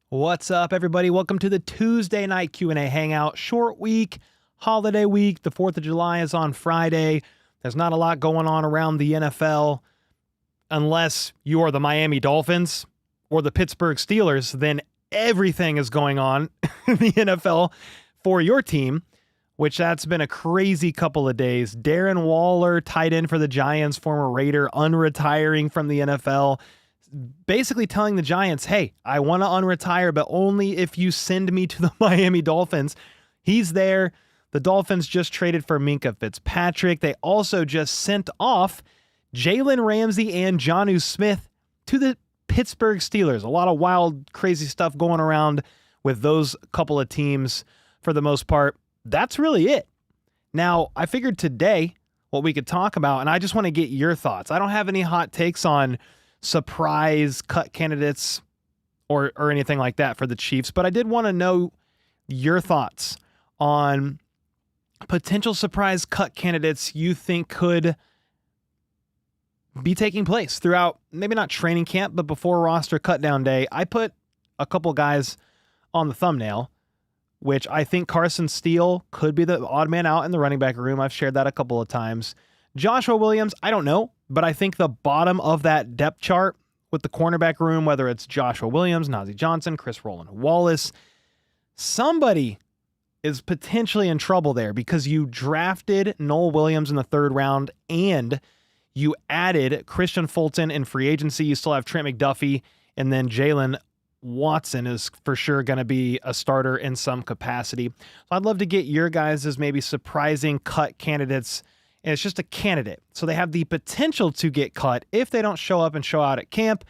What's up, everybody? Welcome to the Tuesday night Q&A Hangout. Short week, holiday week. The 4th of July is on Friday. There's not a lot going on around the NFL unless you are the Miami Dolphins or the Pittsburgh Steelers. Then everything is going on in the NFL for your team, which that's been a crazy couple of days. Darren Waller, tight end for the Giants, former Raider, unretiring from the NFL. Basically telling the Giants, hey, I want to unretire, but only if you send me to the Miami Dolphins. He's there. The Dolphins just traded for Minkah Fitzpatrick. They also just sent off Jalen Ramsey and Jonnu Smith to the Pittsburgh Steelers. A lot of wild, crazy stuff going around with those couple of teams for the most part. That's really it. Now, I figured today what we could talk about, and I just want to get your thoughts. I don't have any hot takes on surprise cut candidates or anything like that for the Chiefs, but I did want to know your thoughts on potential surprise cut candidates you think could be taking place throughout, maybe not training camp, but before roster cutdown day. I put a couple guys on the thumbnail, which I think Carson Steele could be the odd man out in the running back room. I've shared that a couple of times. Joshua Williams, I don't know, but I think the bottom of that depth chart with the cornerback room, whether it's Joshua Williams, Najee Johnson, Chris Roland Wallace, somebody is potentially in trouble there because you drafted Noel Williams in the 3rd round and you added Christian Fulton in free agency. You still have Trent McDuffie, and then Jalen Watson is for sure going to be a starter in some capacity. So I'd love to get your guys' maybe surprising cut candidates. And it's just a candidate. So they have the potential to get cut if they don't show up and show out at camp.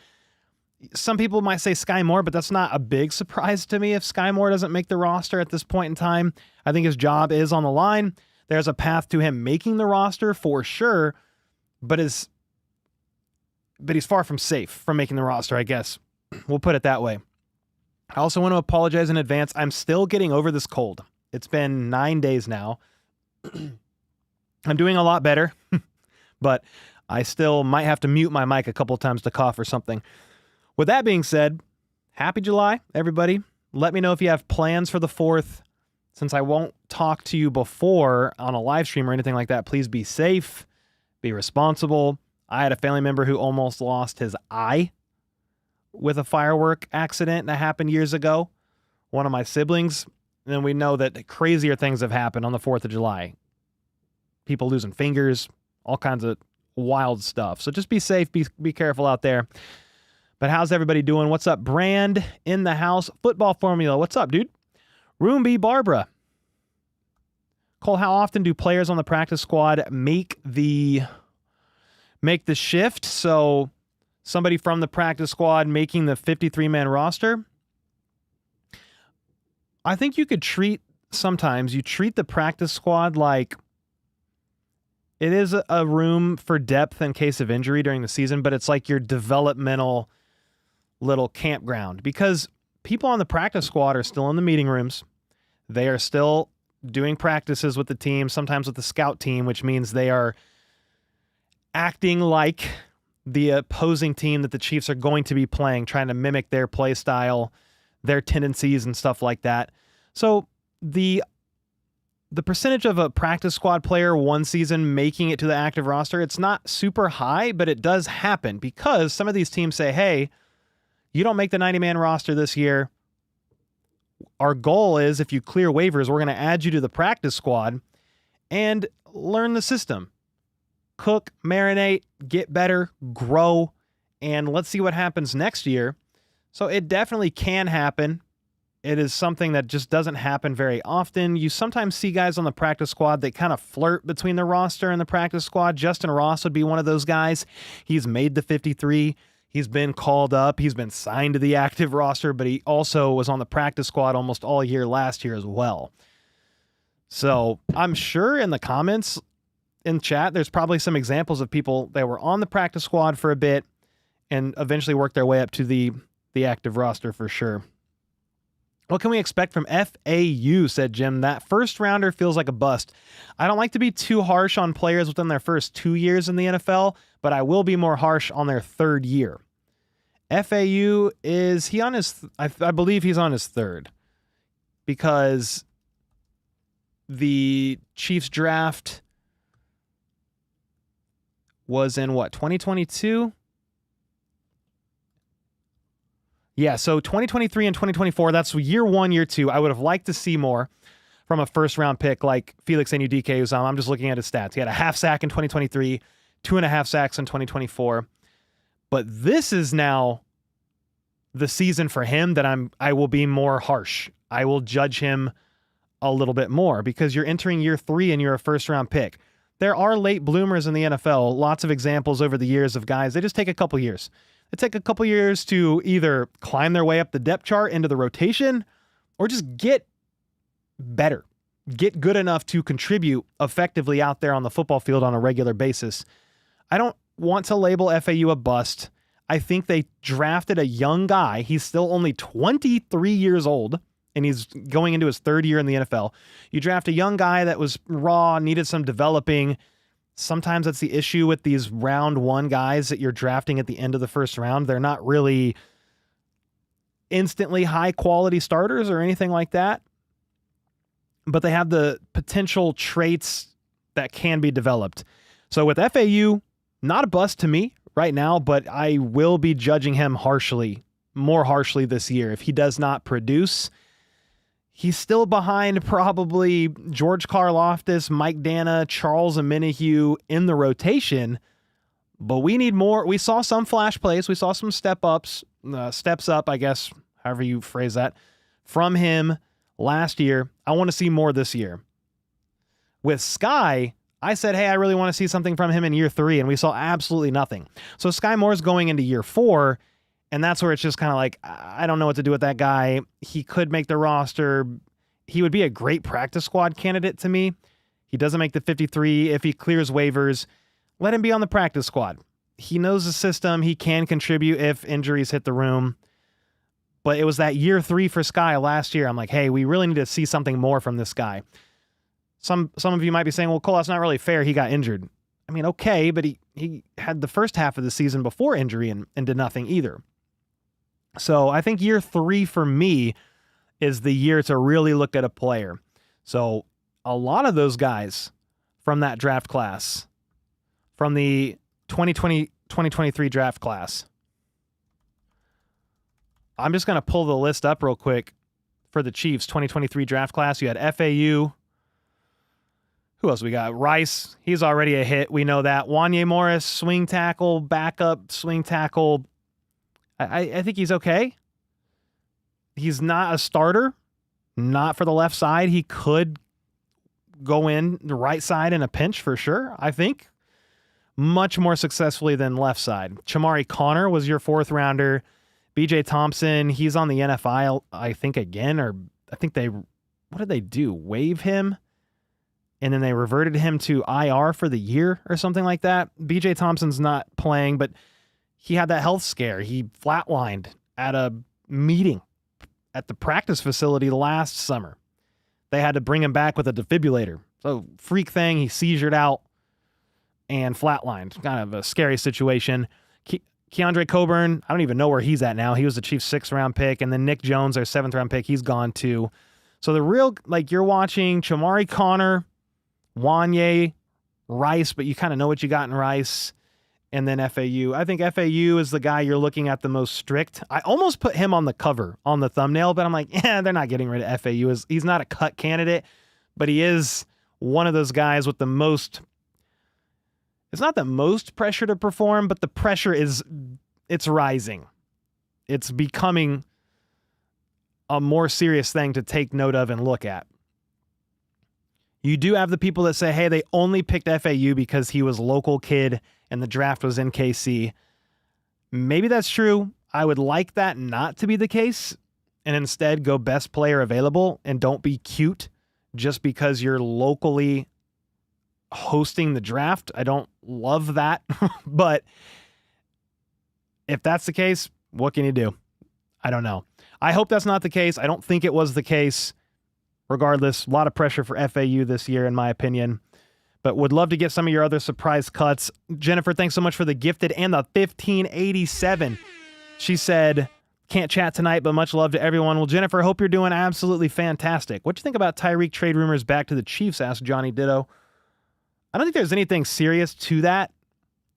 Some people might say Sky Moore, but that's not a big surprise to me if Sky Moore doesn't make the roster at this point in time. I think his job is on the line. There's a path to him making the roster for sure, but he's far from safe from making the roster, I guess. We'll put it that way. I also want to apologize in advance. I'm still getting over this cold. It's been 9 days now. I'm doing a lot better, but I still might have to mute my mic a couple of times to cough or something. With that being said, happy July, everybody. Let me know if you have plans for the 4th. Since I won't talk to you before on a live stream or anything like that, please be safe, be responsible. I had a family member who almost lost his eye with a firework accident that happened years ago. One of my siblings, and we know that crazier things have happened on the 4th of July. People losing fingers, all kinds of wild stuff. So just be safe, be careful out there. But how's everybody doing? What's up, Brand in the house? Football Formula, what's up, dude? Room B Barbara. Cole, how often do players on the practice squad make the shift? So somebody from the practice squad making the 53-man roster? I think you could treat the practice squad like it is a room for depth in case of injury during the season, but it's like your developmental little campground because people on the practice squad are still in the meeting rooms. They are still doing practices with the team, sometimes with the scout team, which means they are acting like the opposing team that the Chiefs are going to be playing, trying to mimic their play style, their tendencies and stuff like that. So the percentage of a practice squad player one season making it to the active roster, it's not super high, but it does happen because some of these teams say, hey, you don't make the 90-man roster this year. Our goal is if you clear waivers, we're going to add you to the practice squad and learn the system. Cook, marinate, get better, grow, and let's see what happens next year. So it definitely can happen. It is something that just doesn't happen very often. You sometimes see guys on the practice squad that kind of flirt between the roster and the practice squad. Justin Ross would be one of those guys. He's made the 53. He's been called up. He's been signed to the active roster, but he also was on the practice squad almost all year last year as well. So I'm sure in the comments in chat, there's probably some examples of people that were on the practice squad for a bit and eventually worked their way up to the active roster for sure. What can we expect from FAU, said Jim. That first rounder feels like a bust. I don't like to be too harsh on players within their first 2 years in the NFL, but I will be more harsh on their third year. FAU, is he on his, I believe he's on his third, because the Chiefs draft was in what, 2022? Yeah, so 2023 and 2024, that's year one, year two. I would have liked to see more from a first-round pick like Felix Anudike. I'm just looking at his stats. He had a half sack in 2023, 2.5 sacks in 2024. But this is now the season for him that I will be more harsh. I will judge him a little bit more because you're entering year three and you're a first-round pick. There are late bloomers in the NFL. Lots of examples over the years of guys. They just take a couple years. They take a couple years to either climb their way up the depth chart into the rotation or just get better, get good enough to contribute effectively out there on the football field on a regular basis. I don't want to label FAU a bust. I think they drafted a young guy. He's still only 23 years old, and he's going into his third year in the NFL. You draft a young guy that was raw, needed some developing. Sometimes that's the issue with these round one guys that you're drafting at the end of the first round. They're not really instantly high-quality starters or anything like that, but they have the potential traits that can be developed. So with FAU, not a bust to me right now, but I will be judging him more harshly this year. If he does not produce, he's still behind probably George Karlaftis, Mike Dana, Charles Omenihu in the rotation, but we need more. We saw some flash plays. We saw some steps up, I guess, however you phrase that, from him last year. I want to see more this year. With Sky, I said, hey, I really want to see something from him in year three, and we saw absolutely nothing. So Sky Moore's going into year four, and that's where it's just kind of like, I don't know what to do with that guy. He could make the roster. He would be a great practice squad candidate to me. He doesn't make the 53. If he clears waivers, let him be on the practice squad. He knows the system. He can contribute if injuries hit the room. But it was that year three for Sky last year. I'm like, hey, we really need to see something more from this guy. Some of you might be saying, well, Cole, that's not really fair. He got injured. I mean, okay, but he had the first half of the season before injury and did nothing either. So I think year three for me is the year to really look at a player. So a lot of those guys from that draft class, from the 2023 draft class, I'm just going to pull the list up real quick for the Chiefs 2023 draft class. You had FAU. Who else we got? Rice. He's already a hit. We know that. Wanye Morris, swing tackle, backup swing tackle. I think he's okay. He's not a starter, not for the left side. He could go in the right side in a pinch for sure, I think. Much more successfully than left side. Chamari Connor was your fourth rounder. BJ Thompson, he's on the NFL, I think, again, or I think what did they do? Waive him? And then they reverted him to IR for the year or something like that. BJ Thompson's not playing, but he had that health scare. He flatlined at a meeting at the practice facility last summer. They had to bring him back with a defibrillator. So freak thing, he seizured out and flatlined. Kind of a scary situation. Keandre Coburn, I don't even know where he's at now. He was the Chiefs' 6th-round pick. And then Nick Jones, their 7th-round pick, he's gone too. So the real, you're watching Chamari Connor, Wanye, Rice, but you kind of know what you got in Rice, and then FAU. I think FAU is the guy you're looking at the most strict. I almost put him on the cover, on the thumbnail, but I'm like, yeah, they're not getting rid of FAU. He's not a cut candidate, but he is one of those guys with the most, it's not the most pressure to perform, but the pressure it's rising. It's becoming a more serious thing to take note of and look at. You do have the people that say, hey, they only picked FAU because he was a local kid and the draft was in KC. Maybe that's true. I would like that not to be the case and instead go best player available and don't be cute just because you're locally hosting the draft. I don't love that, but if that's the case, what can you do? I don't know. I hope that's not the case. I don't think it was the case. Regardless, a lot of pressure for FAU this year, in my opinion. But would love to get some of your other surprise cuts. Jennifer, thanks so much for the gifted and the 1587. She said, can't chat tonight, but much love to everyone. Well, Jennifer, hope you're doing absolutely fantastic. What do you think about Tyreek trade rumors back to the Chiefs? Asked Johnny Ditto. I don't think there's anything serious to that.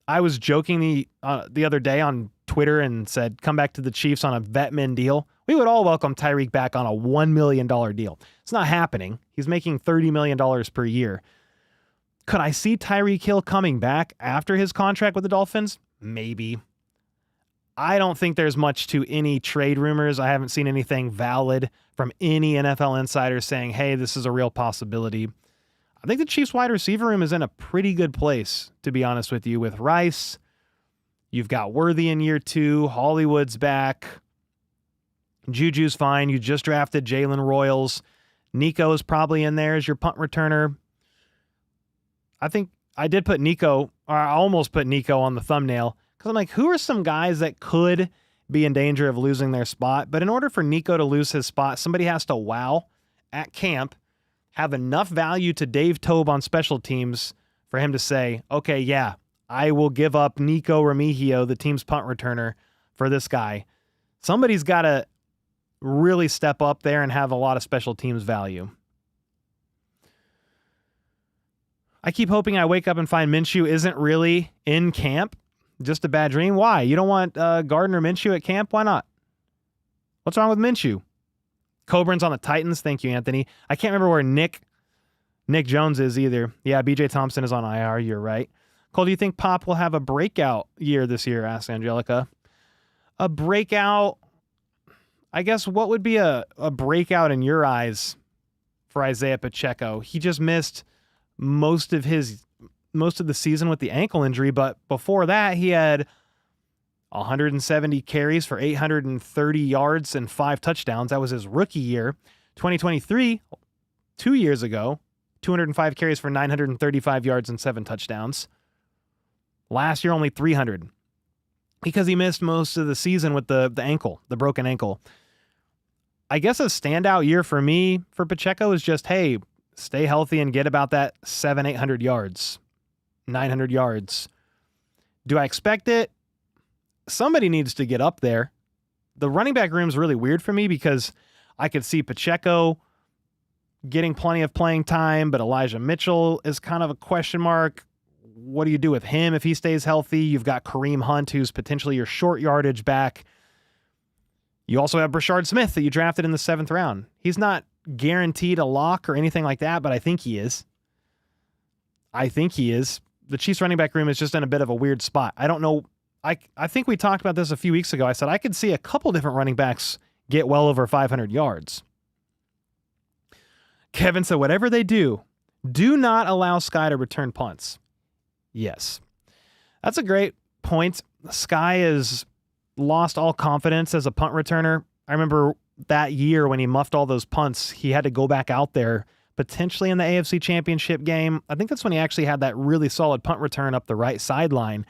I was joking the other day on Twitter and said, come back to the Chiefs on a vetmin deal. We would all welcome Tyreek back on a $1 million deal. It's not happening. He's making $30 million per year. Could I see Tyreek Hill coming back after his contract with the Dolphins? Maybe. I don't think there's much to any trade rumors. I haven't seen anything valid from any NFL insiders saying, hey, this is a real possibility. I think the Chiefs wide receiver room is in a pretty good place, to be honest with you. With Rice, you've got Worthy in year 2. Hollywood's back. Juju's fine. You just drafted Jalen Royals. Nico's probably in there as your punt returner. I think I did put Nico, or I almost put Nico on the thumbnail, because I'm like, who are some guys that could be in danger of losing their spot? But in order for Nico to lose his spot, somebody has to wow at camp, have enough value to Dave Tobe on special teams for him to say, okay, yeah, I will give up Nico Remigio, the team's punt returner, for this guy. Somebody's got to really step up there and have a lot of special teams value. I keep hoping I wake up and find Minshew isn't really in camp. Just a bad dream. Why? You don't want Gardner Minshew at camp? Why not? What's wrong with Minshew? Coburn's on the Titans. Thank you, Anthony. I can't remember where Nick Jones is either. Yeah, BJ Thompson is on IR. You're right. Cole, do you think Pop will have a breakout year this year? Asked Angelica. A breakout. I guess what would be a breakout in your eyes for Isaiah Pacheco? He just missed most of the season with the ankle injury, but before that he had 170 carries for 830 yards and 5 touchdowns. That was his rookie year. 2023, 2 years ago, 205 carries for 935 yards and 7 touchdowns. Last year only 300 because he missed most of the season with the ankle, the broken ankle. I guess a standout year for me for Pacheco is just, hey, stay healthy and get about that 800 yards, 900 yards. Do I expect it? Somebody needs to get up there. The running back room is really weird for me because I could see Pacheco getting plenty of playing time, but Elijah Mitchell is kind of a question mark. What do you do with him if he stays healthy? You've got Kareem Hunt, who's potentially your short yardage back. You also have Brashard Smith that you drafted in the 7th round. He's not guaranteed a lock or anything like that, but I think he is. The Chiefs running back room is just in a bit of a weird spot. I don't know. I think we talked about this a few weeks ago. I said I could see a couple different running backs get well over 500 yards. Kevin said, whatever they do not allow Sky to return punts. Yes. That's a great point. Sky has lost all confidence as a punt returner. I remember that year when he muffed all those punts, he had to go back out there potentially in the AFC Championship game. I think that's when he actually had that really solid punt return up the right sideline.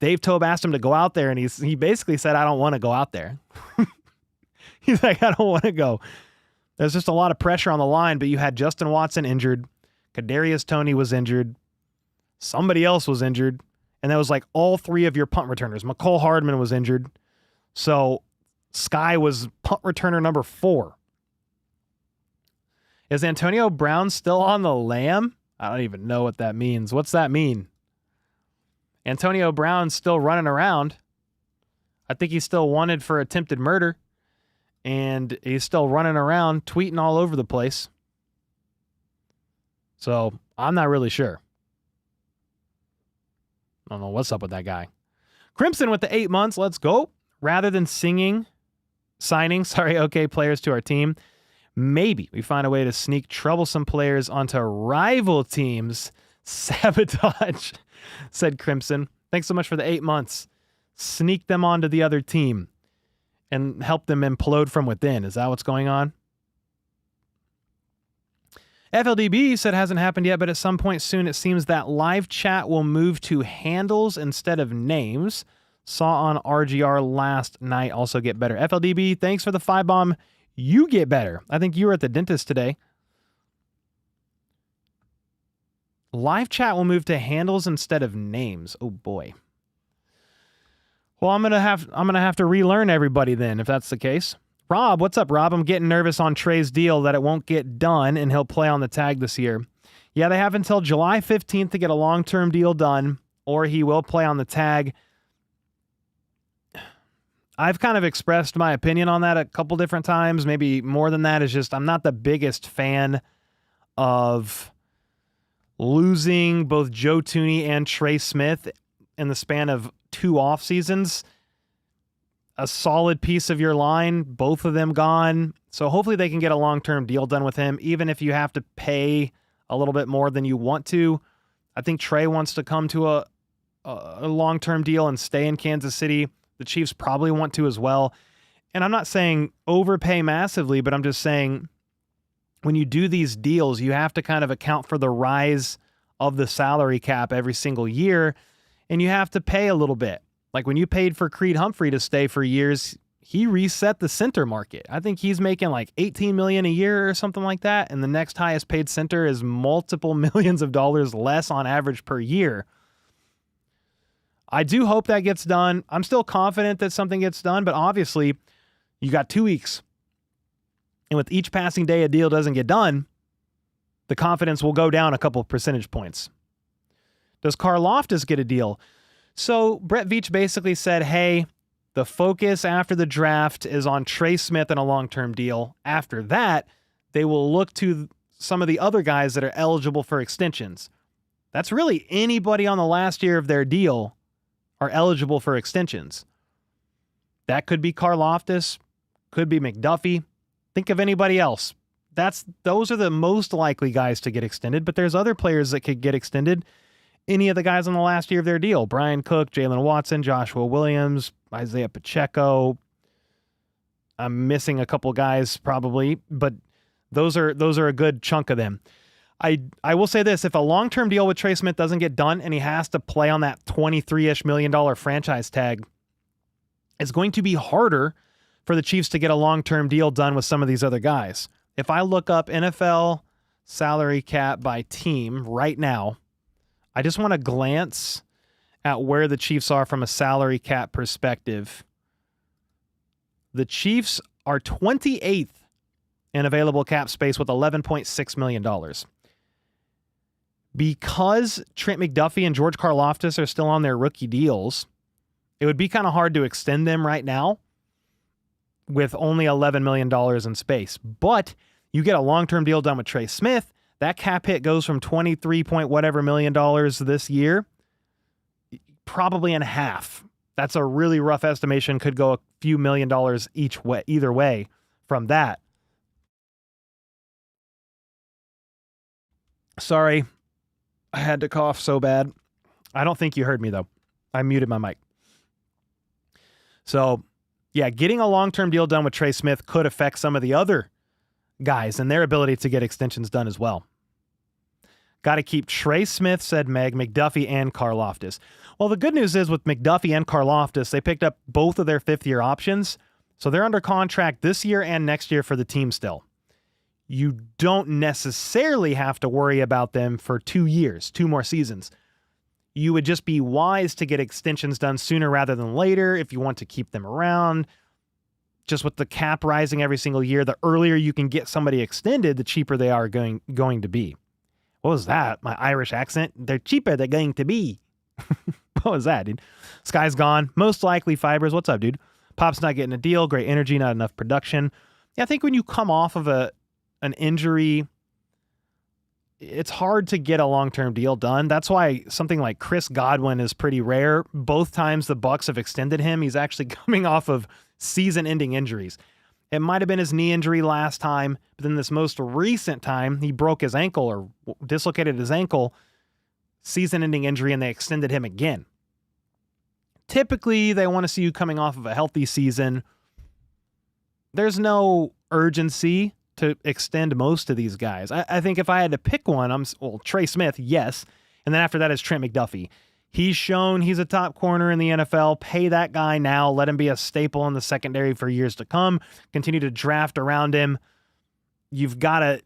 Dave Tobe asked him to go out there, and he basically said, I don't want to go out there. He's like, I don't want to go. There's just a lot of pressure on the line, but you had Justin Watson injured. Kadarius Toney was injured. Somebody else was injured. And that was like all 3 of your punt returners. McCole Hardman was injured. So Sky was punt returner number 4. Is Antonio Brown still on the lam? I don't even know what that means. What's that mean? Antonio Brown's still running around. I think he's still wanted for attempted murder. And he's still running around, tweeting all over the place. So I'm not really sure. I don't know what's up with that guy. Crimson with the 8 months. Let's go. Rather than signing okay players to our team, maybe we find a way to sneak troublesome players onto rival teams. Sabotage, said Crimson. Thanks so much for the 8 months. Sneak them onto the other team and help them implode from within. Is that what's going on? FLDB said it hasn't happened yet, but at some point soon it seems that live chat will move to handles instead of names. Saw on RGR last night also get better. FLDB, thanks for the 5-bomb. You get better. I think you were at the dentist today. Live chat will move to handles instead of names. Oh boy. Well, I'm gonna have to relearn everybody then, if that's the case. Rob, what's up, Rob? I'm getting nervous on Trey's deal that it won't get done and he'll play on the tag this year. Yeah, they have until July 15th to get a long-term deal done, or he will play on the tag. I've kind of expressed my opinion on that a couple different times. Maybe more than that. Is just I'm not the biggest fan of losing both Joe Thuney and Trey Smith in the span of 2 off seasons. A solid piece of your line, both of them gone. So hopefully they can get a long-term deal done with him, even if you have to pay a little bit more than you want to. I think Trey wants to come to a long-term deal and stay in Kansas City. The Chiefs probably want to as well. And I'm not saying overpay massively, but I'm just saying when you do these deals, you have to kind of account for the rise of the salary cap every single year, and you have to pay a little bit. Like when you paid for Creed Humphre to stay for years, he reset the center market. I think he's making like $18 million a year or something like that, and the next highest paid center is multiple millions of dollars less on average per year. I do hope that gets done. I'm still confident that something gets done, but obviously you got 2 weeks. And with each passing day a deal doesn't get done, the confidence will go down a couple of percentage points. Does Karlaftis get a deal? So Brett Veach basically said, hey, the focus after the draft is on Trey Smith and a long-term deal. After that, they will look to some of the other guys that are eligible for extensions. That's really anybody on the last year of their deal are eligible for extensions. That could be Karlaftis, could be McDuffie. Think of anybody else. Those are the most likely guys to get extended, but there's other players that could get extended. Any of the guys on the last year of their deal, Brian Cook, Jalen Watson, Joshua Williams, Isaiah Pacheco. I'm missing a couple guys probably, but those are a good chunk of them. I will say this, if a long-term deal with Trey Smith doesn't get done and he has to play on that $23-ish million franchise tag, it's going to be harder for the Chiefs to get a long-term deal done with some of these other guys. If I look up NFL salary cap by team right now, I just want to glance at where the Chiefs are from a salary cap perspective. The Chiefs are 28th in available cap space with $11.6 million. Because Trent McDuffie and George Karlaftis are still on their rookie deals, it would be kind of hard to extend them right now with only $11 million in space. But you get a long-term deal done with Trey Smith, that cap hit goes from 23 point whatever million dollars this year, probably in half. That's a really rough estimation. Could go a few million dollars either way from that. Sorry, I had to cough so bad. I don't think you heard me, though. I muted my mic. So, yeah, getting a long-term deal done with Trey Smith could affect some of the other guys and their ability to get extensions done as well. Got to keep Trey Smith, said Meg, McDuffie, and Karlaftis. Well, the good news is with McDuffie and Karlaftis, they picked up both of their fifth-year options, so they're under contract this year and next year for the team still. You don't necessarily have to worry about them for 2 years, 2 more seasons. You would just be wise to get extensions done sooner rather than later if you want to keep them around. Just with the cap rising every single year, the earlier you can get somebody extended, the cheaper they are going to be. What was that? My Irish accent? They're cheaper they're going to be. What was that, dude? Sky's gone. Most likely Fibers. What's up, dude? Pop's not getting a deal. Great energy, not enough production. Yeah, I think when you come off of an injury, it's hard to get a long-term deal done. That's why something like Chris Godwin is pretty rare. Both times the Bucs have extended him, he's actually coming off of season-ending injuries. It might have been his knee injury last time, but then this most recent time, he broke his ankle or dislocated his ankle, season-ending injury, and they extended him again. Typically, they want to see you coming off of a healthy season. There's no urgency to extend most of these guys. I think if I had to pick one, Trey Smith, yes. And then after that is Trent McDuffie. He's shown he's a top corner in the NFL. Pay that guy now. Let him be a staple in the secondary for years to come. Continue to draft around him. You've got to...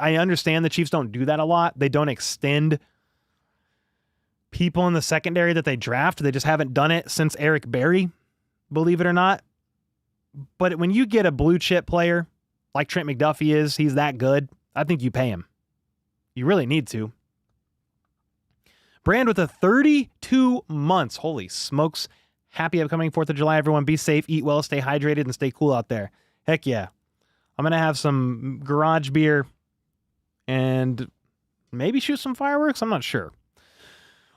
I understand the Chiefs don't do that a lot. They don't extend people in the secondary that they draft. They just haven't done it since Eric Berry, believe it or not. But when you get a blue chip player like Trent McDuffie is, he's that good, I think you pay him. You really need to. Brand with a 32 months. Holy smokes. Happy upcoming 4th of July, everyone. Be safe, eat well, stay hydrated, and stay cool out there. Heck yeah. I'm going to have some garage beer and maybe shoot some fireworks. I'm not sure.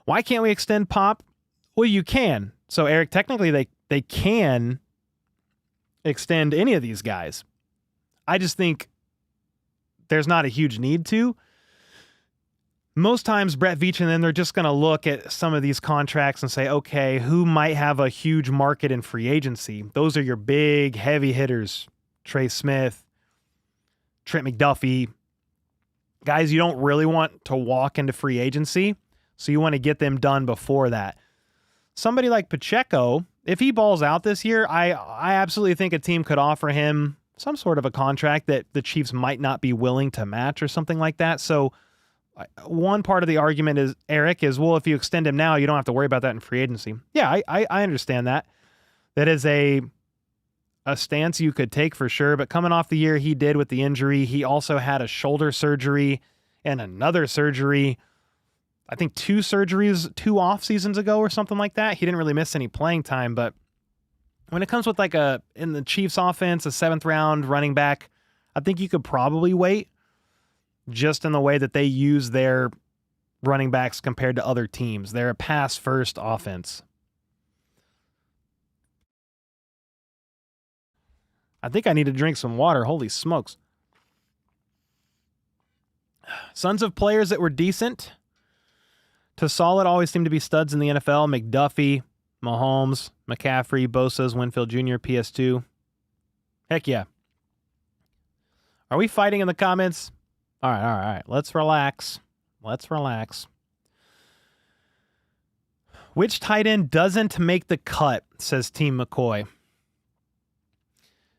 Why can't we extend Pop? Well, you can. So, Eric, technically they can extend any of these guys. I just think there's not a huge need to. Most times, Brett Veach and them, they're just going to look at some of these contracts and say, okay, who might have a huge market in free agency? Those are your big, heavy hitters. Trey Smith, Trent McDuffie, guys you don't really want to walk into free agency, so you want to get them done before that. Somebody like Pacheco, if he balls out this year, I absolutely think a team could offer him some sort of a contract that the Chiefs might not be willing to match or something like that. So one part of the argument is, Eric, is, well, if you extend him now, you don't have to worry about that in free agency. Yeah, I understand that. That is a stance you could take for sure, but coming off the year he did with the injury, he also had a shoulder surgery and another surgery. I think 2 surgeries 2 off seasons ago or something like that. He didn't really miss any playing time, but when it comes with in the Chiefs offense, a 7th round running back, I think you could probably wait, just in the way that they use their running backs compared to other teams. They're a pass-first offense. I think I need to drink some water. Holy smokes. Sons of players that were decent to solid always seem to be studs in the NFL. McDuffie, Mahomes, McCaffrey, Bosa's, Winfield Jr., PS2. Heck yeah. Are we fighting in the comments? All right. Let's relax. Which tight end doesn't make the cut, says Team McCoy.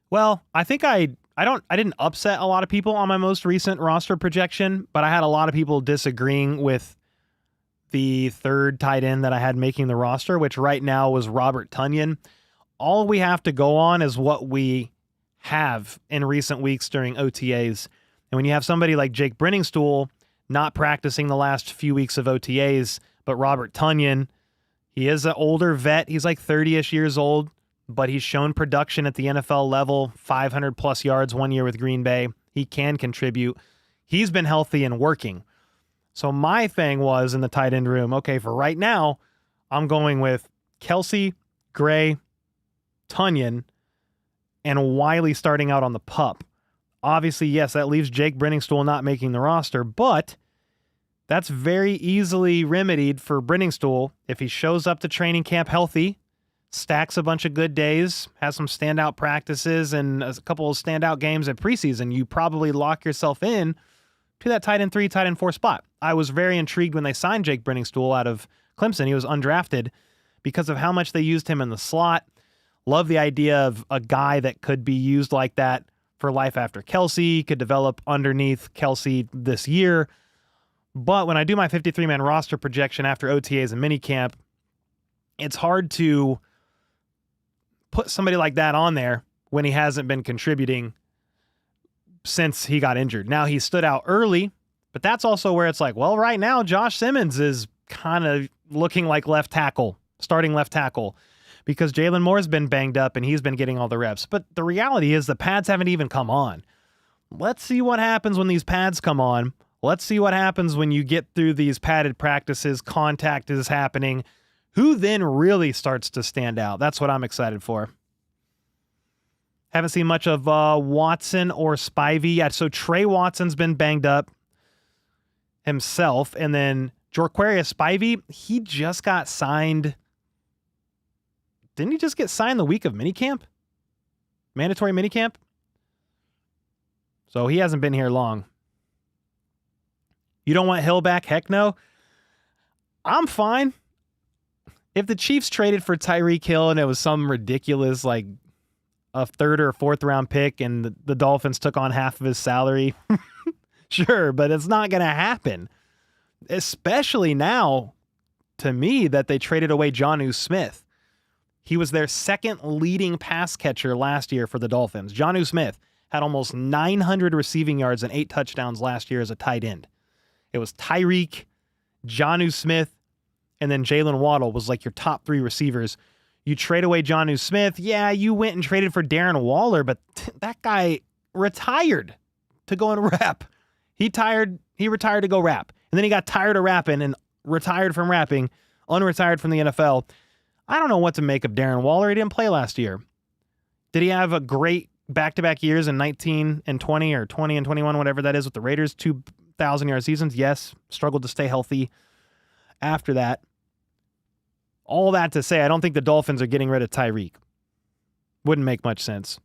Well, I think I didn't upset a lot of people on my most recent roster projection, but I had a lot of people disagreeing with the 3rd tight end that I had making the roster, which right now was Robert Tonyan. All we have to go on is what we have in recent weeks during OTAs. And when you have somebody like Jake Brenningstool not practicing the last few weeks of OTAs, but Robert Tonyan, he is an older vet. He's like 30-ish years old, but he's shown production at the NFL level, 500-plus yards 1 year with Green Bay. He can contribute. He's been healthy and working. So my thing was in the tight end room, okay, for right now, I'm going with Kelsey, Gray, Tonyan, and Wiley starting out on the pup. Obviously, yes, that leaves Jake Brenningstool not making the roster, but that's very easily remedied for Brenningstool if he shows up to training camp healthy, stacks a bunch of good days, has some standout practices and a couple of standout games at preseason. You probably lock yourself in to that tight end 3, tight end 4 spot. I was very intrigued when they signed Jake Brenningstool out of Clemson. He was undrafted because of how much they used him in the slot. Love the idea of a guy that could be used like that for life after Kelsey, could develop underneath Kelsey this year. But when I do my 53-man roster projection after OTAs and minicamp, it's hard to put somebody like that on there when he hasn't been contributing since he got injured. Now, he stood out early, but that's also where it's like, well, right now, Josh Simmons is kind of looking like left tackle, starting left tackle, because Jalen Moore's been banged up and he's been getting all the reps. But the reality is the pads haven't even come on. Let's see what happens when these pads come on. Let's see what happens when you get through these padded practices, contact is happening. Who then really starts to stand out? That's what I'm excited for. Haven't seen much of Watson or Spivey yet. So Trey Watson's been banged up himself. And then Jorquarius Spivey, he just got signed. Didn't he just get signed the week of minicamp? Mandatory minicamp? So he hasn't been here long. You don't want Hill back? Heck no. I'm fine. If the Chiefs traded for Tyreek Hill and it was some ridiculous, like a 3rd or 4th round pick and the Dolphins took on half of his salary, sure, but it's not going to happen. Especially now to me that they traded away Jonnu Smith. He was their second leading pass catcher last year for the Dolphins. Jonnu Smith had almost 900 receiving yards and 8 touchdowns last year as a tight end. It was Tyreek, Jonnu Smith, and then Jalen Waddle was like your top 3 receivers. You trade away Jonnu Smith. Yeah, you went and traded for Darren Waller, but that guy retired to go and rap. He retired to go rap. And then he got tired of rapping and retired from rapping, unretired from the NFL. I don't know what to make of Darren Waller. He didn't play last year. Did he have a great back-to-back years in 19 and 20 or 20 and 21, whatever that is with the Raiders, 2,000-yard seasons? Yes. Struggled to stay healthy after that. All that to say, I don't think the Dolphins are getting rid of Tyreek. Wouldn't make much sense.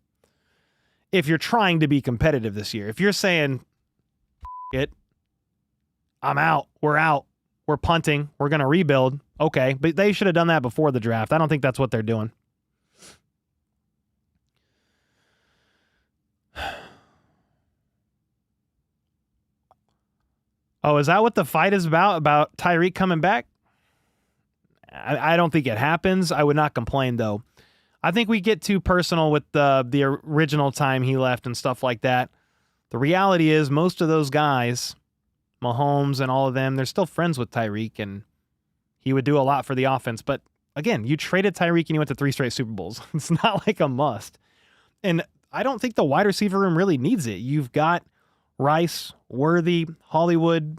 If you're trying to be competitive this year, if you're saying, it, I'm out, we're punting, we're going to rebuild, okay, but they should have done that before the draft. I don't think that's what they're doing. Oh, is that what the fight is about Tyreek coming back? I don't think it happens. I would not complain, though. I think we get too personal with the original time he left and stuff like that. The reality is most of those guys, Mahomes and all of them, they're still friends with Tyreek, and he would do a lot for the offense. But, again, you traded Tyreek and you went to 3 straight Super Bowls. It's not like a must. And I don't think the wide receiver room really needs it. You've got Rice, Worthy, Hollywood.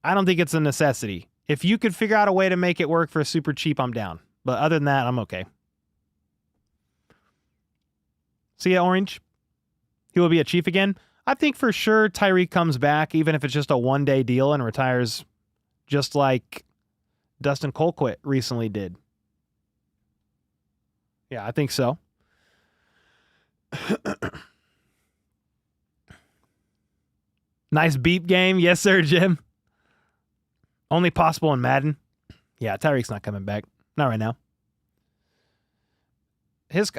I don't think it's a necessity. If you could figure out a way to make it work for super cheap, I'm down. But other than that, I'm okay. See ya, Orange? He will be a Chief again? I think for sure Tyreek comes back, even if it's just a one-day deal and retires just like Dustin Colquitt recently did. Yeah, I think so. Nice beep game. Yes, sir, Jim. Only possible in Madden. Yeah, Tyreek's not coming back. Not right now.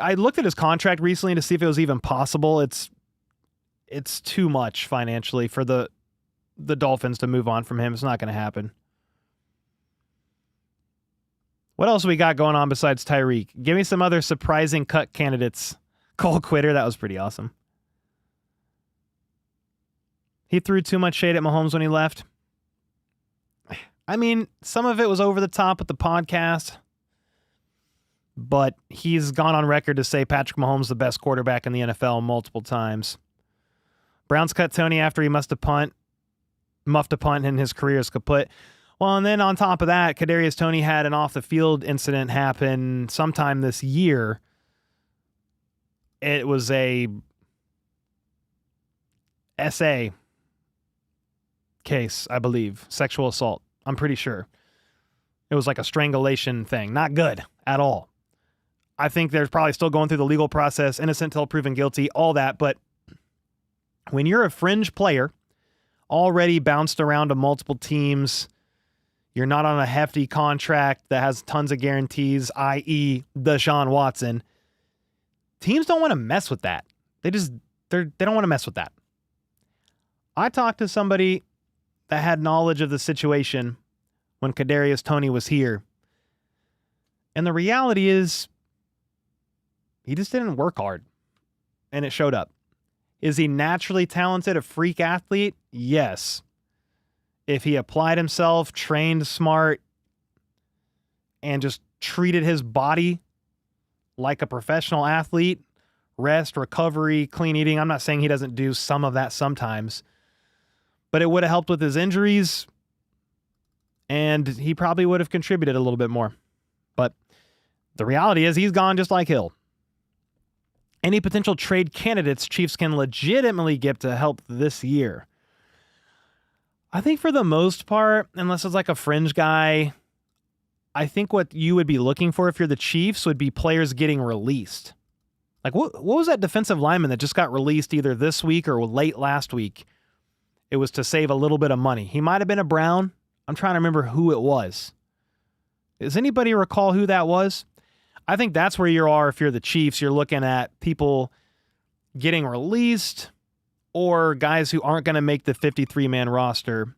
I looked at his contract recently to see if it was even possible. It's too much financially for the Dolphins to move on from him. It's not going to happen. What else we got going on besides Tyreek? Give me some other surprising cut candidates. Cole Quitter, that was pretty awesome. He threw too much shade at Mahomes when he left. I mean, some of it was over the top with the podcast, but he's gone on record to say Patrick Mahomes is the best quarterback in the NFL multiple times. Browns cut Tony after he muffed a punt, and his career is kaput. Well, and then on top of that, Kadarius Toney had an off-the-field incident happen sometime this year. It was a SA case, I believe, sexual assault. I'm pretty sure. It was like a strangulation thing. Not good at all. I think they're probably still going through the legal process, innocent till proven guilty, all that. But when you're a fringe player, already bounced around to multiple teams, you're not on a hefty contract that has tons of guarantees, i.e. Deshaun Watson, teams don't want to mess with that. They don't want to mess with that. I talked to somebody that had knowledge of the situation when Kadarius Toney was here. And the reality is he just didn't work hard. And it showed up. Is he naturally talented, a freak athlete? Yes. If he applied himself, trained smart, and just treated his body like a professional athlete, rest, recovery, clean eating. I'm not saying he doesn't do some of that sometimes, but it would have helped with his injuries, and he probably would have contributed a little bit more. But the reality is he's gone just like Hill. Any potential trade candidates Chiefs can legitimately get to help this year? I think for the most part, unless it's like a fringe guy, I think what you would be looking for if you're the Chiefs would be players getting released. Like what was that defensive lineman that just got released either this week or late last week? It was to save a little bit of money. He might have been a Brown. I'm trying to remember who it was. Does anybody recall who that was? I think that's where you are if you're the Chiefs. You're looking at people getting released or guys who aren't going to make the 53-man roster.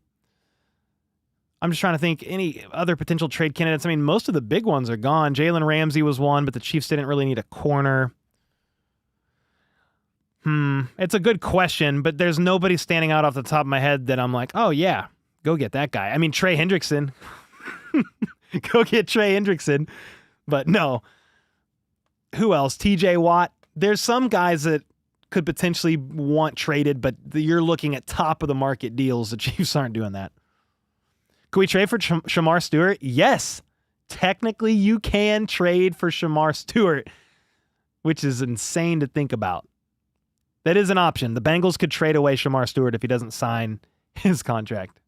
I'm just trying to think any other potential trade candidates. I mean, most of the big ones are gone. Jalen Ramsey was one, but the Chiefs didn't really need a corner. It's a good question, but there's nobody standing out off the top of my head that I'm like, oh yeah, go get that guy. I mean, Trey Hendrickson. Go get Trey Hendrickson. But no. Who else? TJ Watt. There's some guys that could potentially want traded, but you're looking at top of the market deals. The Chiefs aren't doing that. Can we trade for Shamar Stewart? Yes. Technically, you can trade for Shamar Stewart, which is insane to think about. That is an option. The Bengals could trade away Shamar Stewart if he doesn't sign his contract.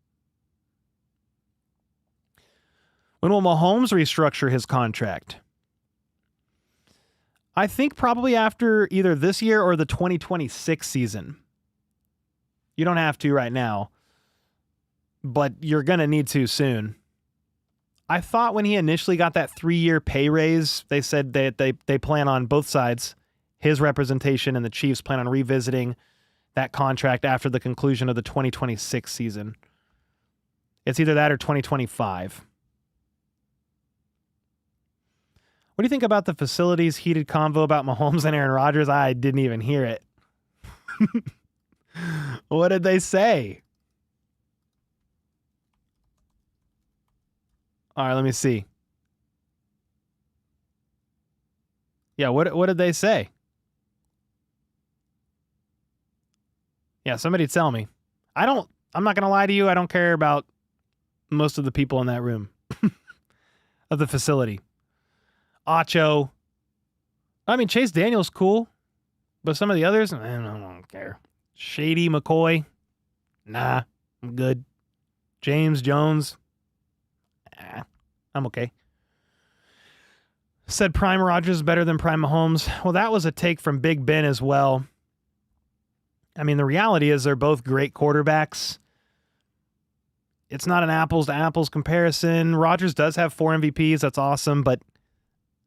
When will Mahomes restructure his contract? I think probably after either this year or the 2026 season. You don't have to right now, but you're going to need to soon. I thought when he initially got that 3-year pay raise, they said that they plan on both sides, his representation and the Chiefs plan on revisiting that contract after the conclusion of the 2026 season. It's either that or 2025. What do you think about the facilities heated convo about Mahomes and Aaron Rodgers? I didn't even hear it. What did they say? All right, let me see. Yeah, what did they say? Yeah, somebody tell me. I'm not going to lie to you. I don't care about most of the people in that room of the facility. Acho. I mean, Chase Daniel's cool, but some of the others, I don't care. Shady McCoy. Nah, I'm good. James Jones. I'm okay. Said Prime Rodgers is better than Prime Mahomes. Well, that was a take from Big Ben as well. I mean, the reality is they're both great quarterbacks. It's not an apples-to-apples comparison. Rodgers does have 4 MVPs. That's awesome. But,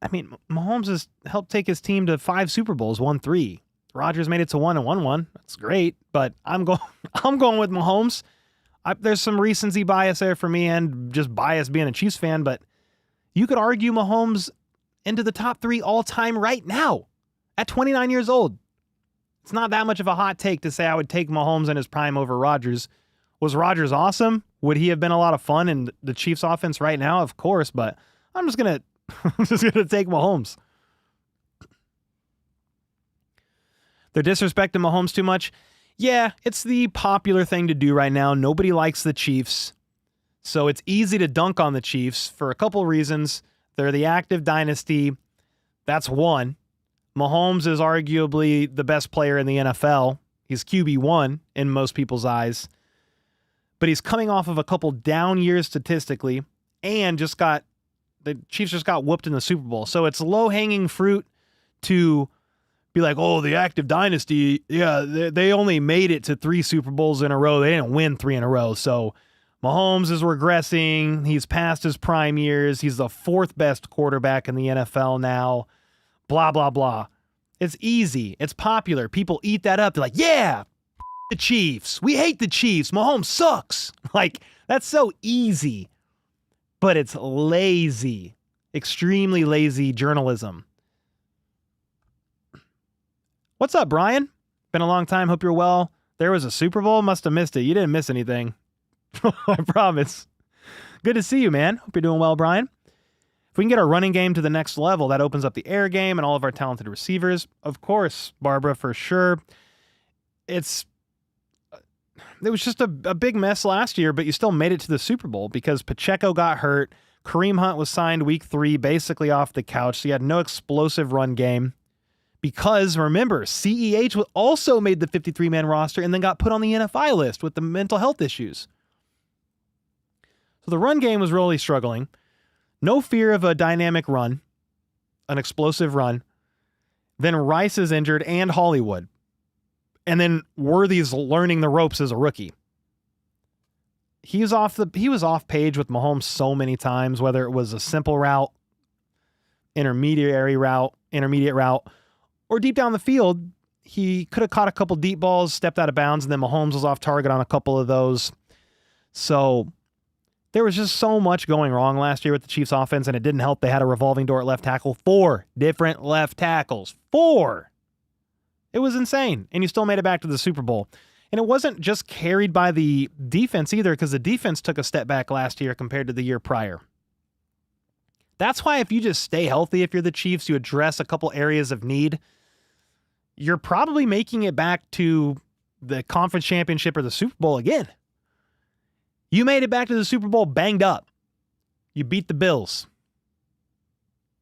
I mean, Mahomes has helped take his team to 5 Super Bowls, won 3. Rodgers made it to 1 and won 1. That's great. But I'm going with Mahomes. There's some recency bias there for me and just bias being a Chiefs fan. But you could argue Mahomes into the top 3 all-time right now at 29 years old. It's not that much of a hot take to say I would take Mahomes in his prime over Rodgers. Was Rodgers awesome? Would he have been a lot of fun in the Chiefs offense right now? Of course, but I'm just gonna take Mahomes. They're disrespecting Mahomes too much. Yeah, it's the popular thing to do right now. Nobody likes the Chiefs. So it's easy to dunk on the Chiefs for a couple reasons. They're the active dynasty. That's one. Mahomes is arguably the best player in the NFL. He's QB1 in most people's eyes. But he's coming off of a couple down years statistically and the Chiefs just got whooped in the Super Bowl. So it's low-hanging fruit to be like, oh, the active dynasty, yeah, they only made it to 3 Super Bowls in a row. They didn't win 3 in a row. So Mahomes is regressing. He's past his prime years. He's the 4th best quarterback in the NFL now. Blah, blah, blah. It's easy. It's popular. People eat that up. They're like, yeah, the Chiefs. We hate the Chiefs. Mahomes sucks. Like, that's so easy. But it's lazy. Extremely lazy journalism. What's up, Brian? Been a long time. Hope you're well. There was a Super Bowl. Must have missed it. You didn't miss anything. I promise. Good to see you, man. Hope you're doing well, Brian. If we can get our running game to the next level, that opens up the air game and all of our talented receivers. Of course, Barbara, for sure. It was just a big mess last year, but you still made it to the Super Bowl because Pacheco got hurt. Kareem Hunt was signed week 3, basically off the couch, so you had no explosive run game. Because, remember, CEH also made the 53-man roster and then got put on the NFI list with the mental health issues. So the run game was really struggling. No fear of a dynamic run, an explosive run. Then Rice is injured and Hollywood. And then Worthy's learning the ropes as a rookie. He was off page with Mahomes so many times, whether it was a simple route, intermediate route, or deep down the field. He could have caught a couple deep balls, stepped out of bounds, and then Mahomes was off target on a couple of those. So There was just so much going wrong last year with the Chiefs offense, and it didn't help. They had a revolving door at left tackle. 4 different left tackles. 4. It was insane. And you still made it back to the Super Bowl. And it wasn't just carried by the defense either, because the defense took a step back last year compared to the year prior. That's why if you just stay healthy, if you're the Chiefs, you address a couple areas of need, you're probably making it back to the conference championship or the Super Bowl again. You made it back to the Super Bowl banged up. You beat the Bills.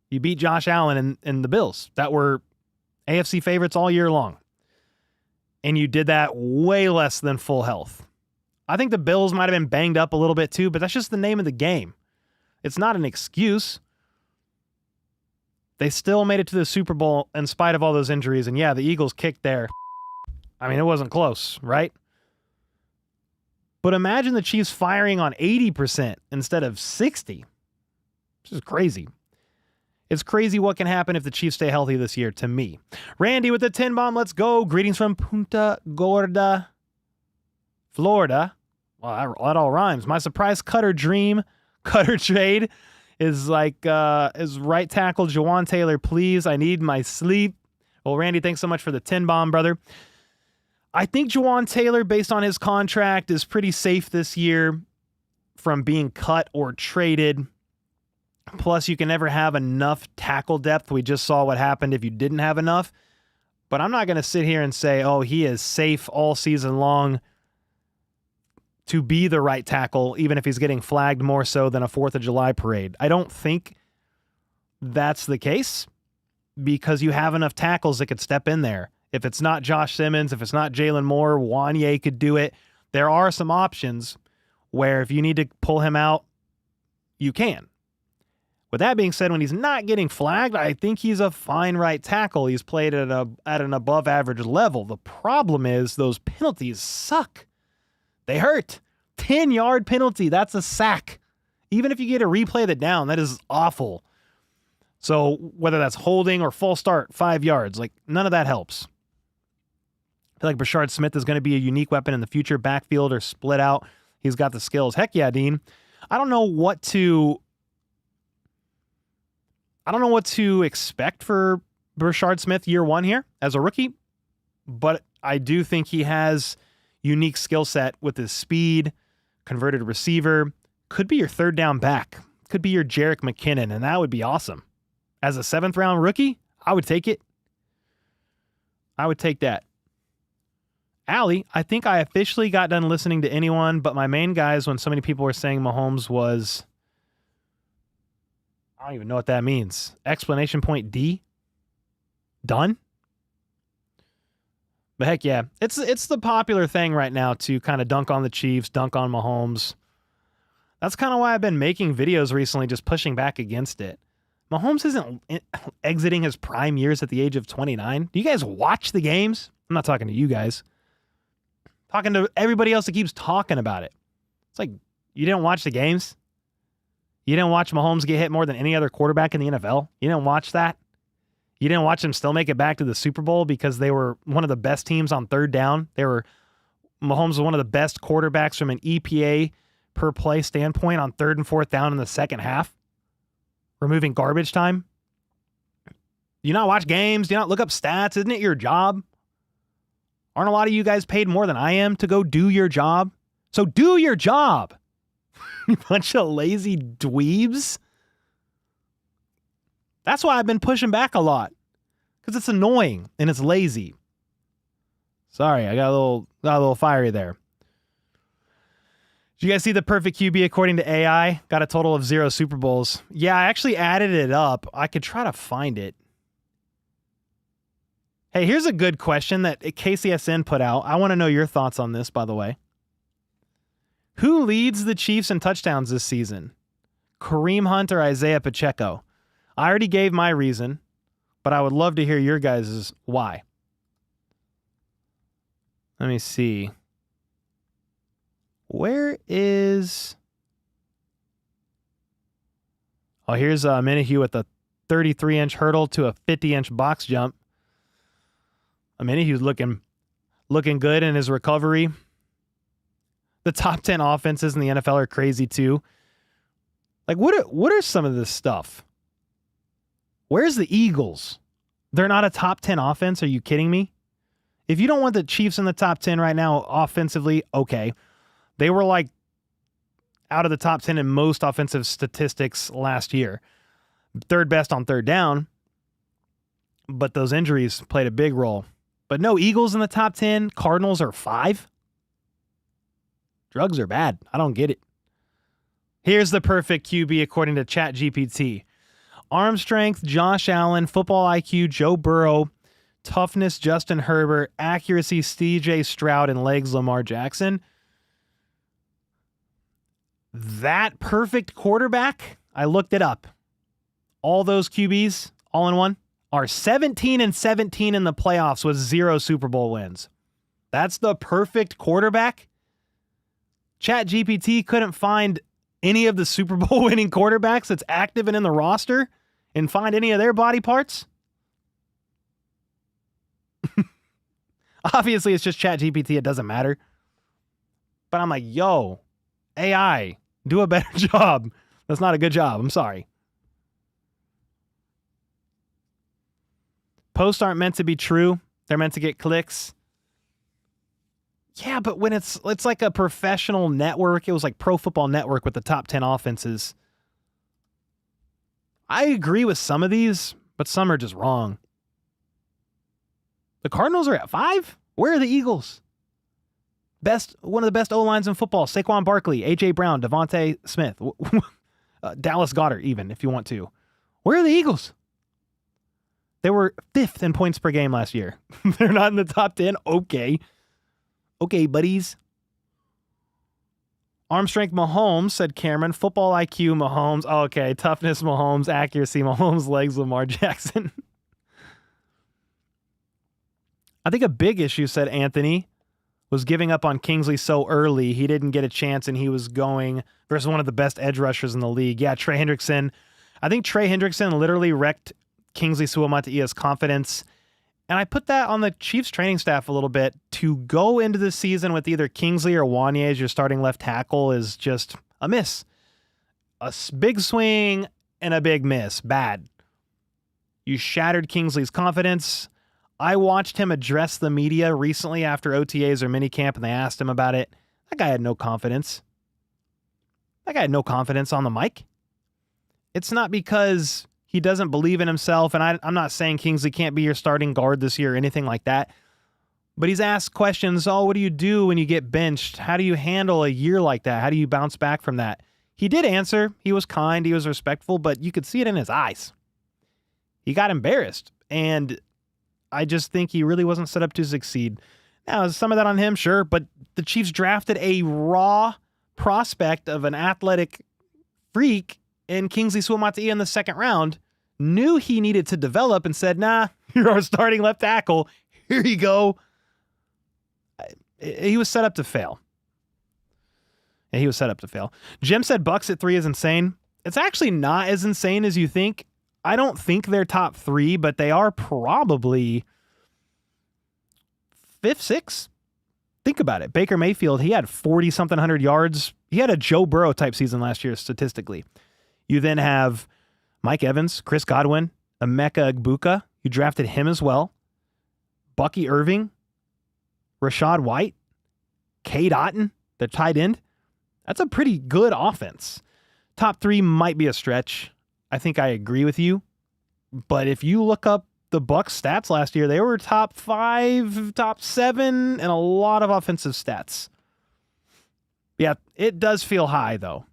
You beat Josh Allen and the Bills that were AFC favorites all year long. And you did that way less than full health. I think the Bills might have been banged up a little bit too, but that's just the name of the game. It's not an excuse. They still made it to the Super Bowl in spite of all those injuries. And yeah, the Eagles kicked there. I mean, it wasn't close, right? But imagine the Chiefs firing on 80% instead of 60%. This is crazy. It's crazy what can happen if the Chiefs stay healthy this year, to me. Randy with the 10 bomb. Let's go. Greetings from Punta Gorda, Florida. Well, that all rhymes. My surprise cutter trade is is right tackle Jawan Taylor, please. I need my sleep. Well, Randy, thanks so much for the 10 bomb, brother. I think Jawan Taylor, based on his contract, is pretty safe this year from being cut or traded. Plus, you can never have enough tackle depth. We just saw what happened if you didn't have enough. But I'm not going to sit here and say, oh, he is safe all season long to be the right tackle, even if he's getting flagged more so than a 4th of July parade. I don't think that's the case because you have enough tackles that could step in there. If it's not Josh Simmons, if it's not Jalen Moore, Wanye could do it. There are some options where if you need to pull him out, you can. With that being said, when he's not getting flagged, I think he's a fine right tackle. He's played at an above average level. The problem is those penalties suck. They hurt. 10-yard penalty, that's a sack. Even if you get a replay of the down, that is awful. So whether that's holding or full start, 5 yards, none of that helps. I feel like Brashard Smith is going to be a unique weapon in the future, backfield or split out. He's got the skills. Heck yeah, Dean. I don't know what to expect for Brashard Smith year 1 here as a rookie, but I do think he has unique skill set with his speed, converted receiver, could be your 3rd down back, could be your Jerick McKinnon, and that would be awesome. As a 7th round rookie, I would take it. I would take that. Allie, I think I officially got done listening to anyone but my main guys when so many people were saying Mahomes was, I don't even know what that means. Explanation point D? Done? But heck yeah, it's the popular thing right now to kind of dunk on the Chiefs, dunk on Mahomes. That's kind of why I've been making videos recently, just pushing back against it. Mahomes isn't exiting his prime years at the age of 29. Do you guys watch the games? I'm not talking to you guys. Talking to everybody else that keeps talking about it. It's like, you didn't watch the games? You didn't watch Mahomes get hit more than any other quarterback in the NFL? You didn't watch that? You didn't watch them still make it back to the Super Bowl because they were one of the best teams on 3rd down? Mahomes was one of the best quarterbacks from an EPA per play standpoint on 3rd and 4th down in the second half, removing garbage time. Do you not watch games? Do you not look up stats? Isn't it your job? Aren't a lot of you guys paid more than I am to go do your job? So do your job. You bunch of lazy dweebs. That's why I've been pushing back a lot. Because it's annoying and it's lazy. Sorry, I got a little fiery there. Did you guys see the perfect QB according to AI? Got a total of 0 Super Bowls. Yeah, I actually added it up. I could try to find it. Hey, here's a good question that KCSN put out. I want to know your thoughts on this, by the way. Who leads the Chiefs in touchdowns this season? Kareem Hunt or Isaiah Pacheco? I already gave my reason, but I would love to hear your guys' why. Let me see. Where is... Oh, here's Minihue with a 33-inch hurdle to a 50-inch box jump. Minihue's looking good in his recovery. The top 10 offenses in the NFL are crazy too. Like, what are some of this stuff? Where's the Eagles? They're not a top 10 offense. Are you kidding me? If you don't want the Chiefs in the top 10 right now offensively, okay. They were like out of the top 10 in most offensive statistics last year. Third best on third down, but those injuries played a big role. But no Eagles in the top 10. Cardinals are 5. Drugs are bad. I don't get it. Here's the perfect QB according to ChatGPT. Arm strength, Josh Allen. Football IQ, Joe Burrow. Toughness, Justin Herbert. Accuracy, CJ Stroud. And legs, Lamar Jackson. That perfect quarterback, I looked it up. All those QBs, all in one, are 17-17 in the playoffs with 0 Super Bowl wins. That's the perfect quarterback. ChatGPT couldn't find any of the Super Bowl winning quarterbacks that's active and in the roster and find any of their body parts. Obviously, it's just ChatGPT. It doesn't matter. But I'm like, yo, AI, do a better job. That's not a good job. I'm sorry. Posts aren't meant to be true. They're meant to get clicks. Yeah, but when it's like a professional network, it was like Pro Football Network with the top 10 offenses. I agree with some of these, but some are just wrong. The Cardinals are at 5? Where are the Eagles? One of the best O-lines in football, Saquon Barkley, A.J. Brown, Devontae Smith, Dallas Goedert even, if you want to. Where are the Eagles? They were 5th in points per game last year. They're not in the top 10? Okay. Okay, buddies. Arm strength, Mahomes, said Cameron. Football IQ, Mahomes. Oh, okay, toughness, Mahomes. Accuracy, Mahomes. Legs, Lamar Jackson. I think a big issue, said Anthony, was giving up on Kingsley so early. He didn't get a chance, and he was going versus one of the best edge rushers in the league. Yeah, Trey Hendrickson. I think Trey Hendrickson literally wrecked Kingsley Suamata'ia's confidence. And I put that on the Chiefs training staff a little bit. To go into the season with either Kingsley or Wanye as your starting left tackle is just a miss. A big swing and a big miss. Bad. You shattered Kingsley's confidence. I watched him address the media recently after OTAs or minicamp, and they asked him about it. That guy had no confidence. That guy had no confidence on the mic. It's not because he doesn't believe in himself, and I'm not saying Kingsley can't be your starting guard this year or anything like that, but he's asked questions, what do you do when you get benched? How do you handle a year like that? How do you bounce back from that? He did answer. He was kind. He was respectful, but you could see it in his eyes. He got embarrassed, and I just think he really wasn't set up to succeed. Now, is some of that on him? Sure, but the Chiefs drafted a raw prospect of an athletic freak in Kingsley Suamataia in the second round, knew he needed to develop and said, nah, you're our starting left tackle. Here you go. He was set up to fail. Yeah, he was set up to fail. Jim said Bucks at 3 is insane. It's actually not as insane as you think. I don't think they're top 3, but they are probably 5th, 6th. Think about it. Baker Mayfield, he had 40-something hundred yards. He had a Joe Burrow type season last year statistically. You then have Mike Evans, Chris Godwin, Emeka Egbuka. You drafted him as well. Bucky Irving, Rashad White, Cade Otton, the tight end. That's a pretty good offense. Top 3 might be a stretch. I think I agree with you. But if you look up the Bucs stats last year, they were top 5, top 7, and a lot of offensive stats. Yeah, it does feel high, though.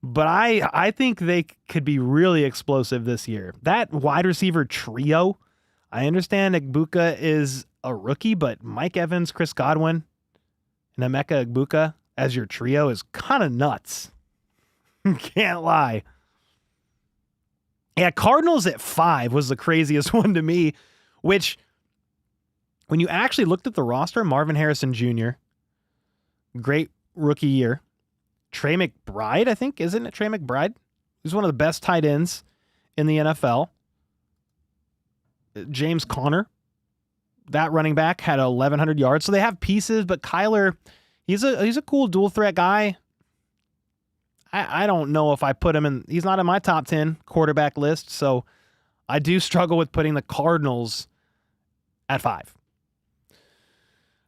But I think they could be really explosive this year. That wide receiver trio, I understand Egbuka is a rookie, but Mike Evans, Chris Godwin, and Emeka Egbuka as your trio is kind of nuts. Can't lie. Yeah, Cardinals at 5 was the craziest one to me, which when you actually looked at the roster, Marvin Harrison Jr., great rookie year. Trey McBride, I think, isn't it Trey McBride? He's one of the best tight ends in the NFL. James Conner, that running back, had 1,100 yards. So they have pieces, but Kyler, he's a cool dual threat guy. I don't know if I put him in. He's not in my top 10 quarterback list, so I do struggle with putting the Cardinals at 5.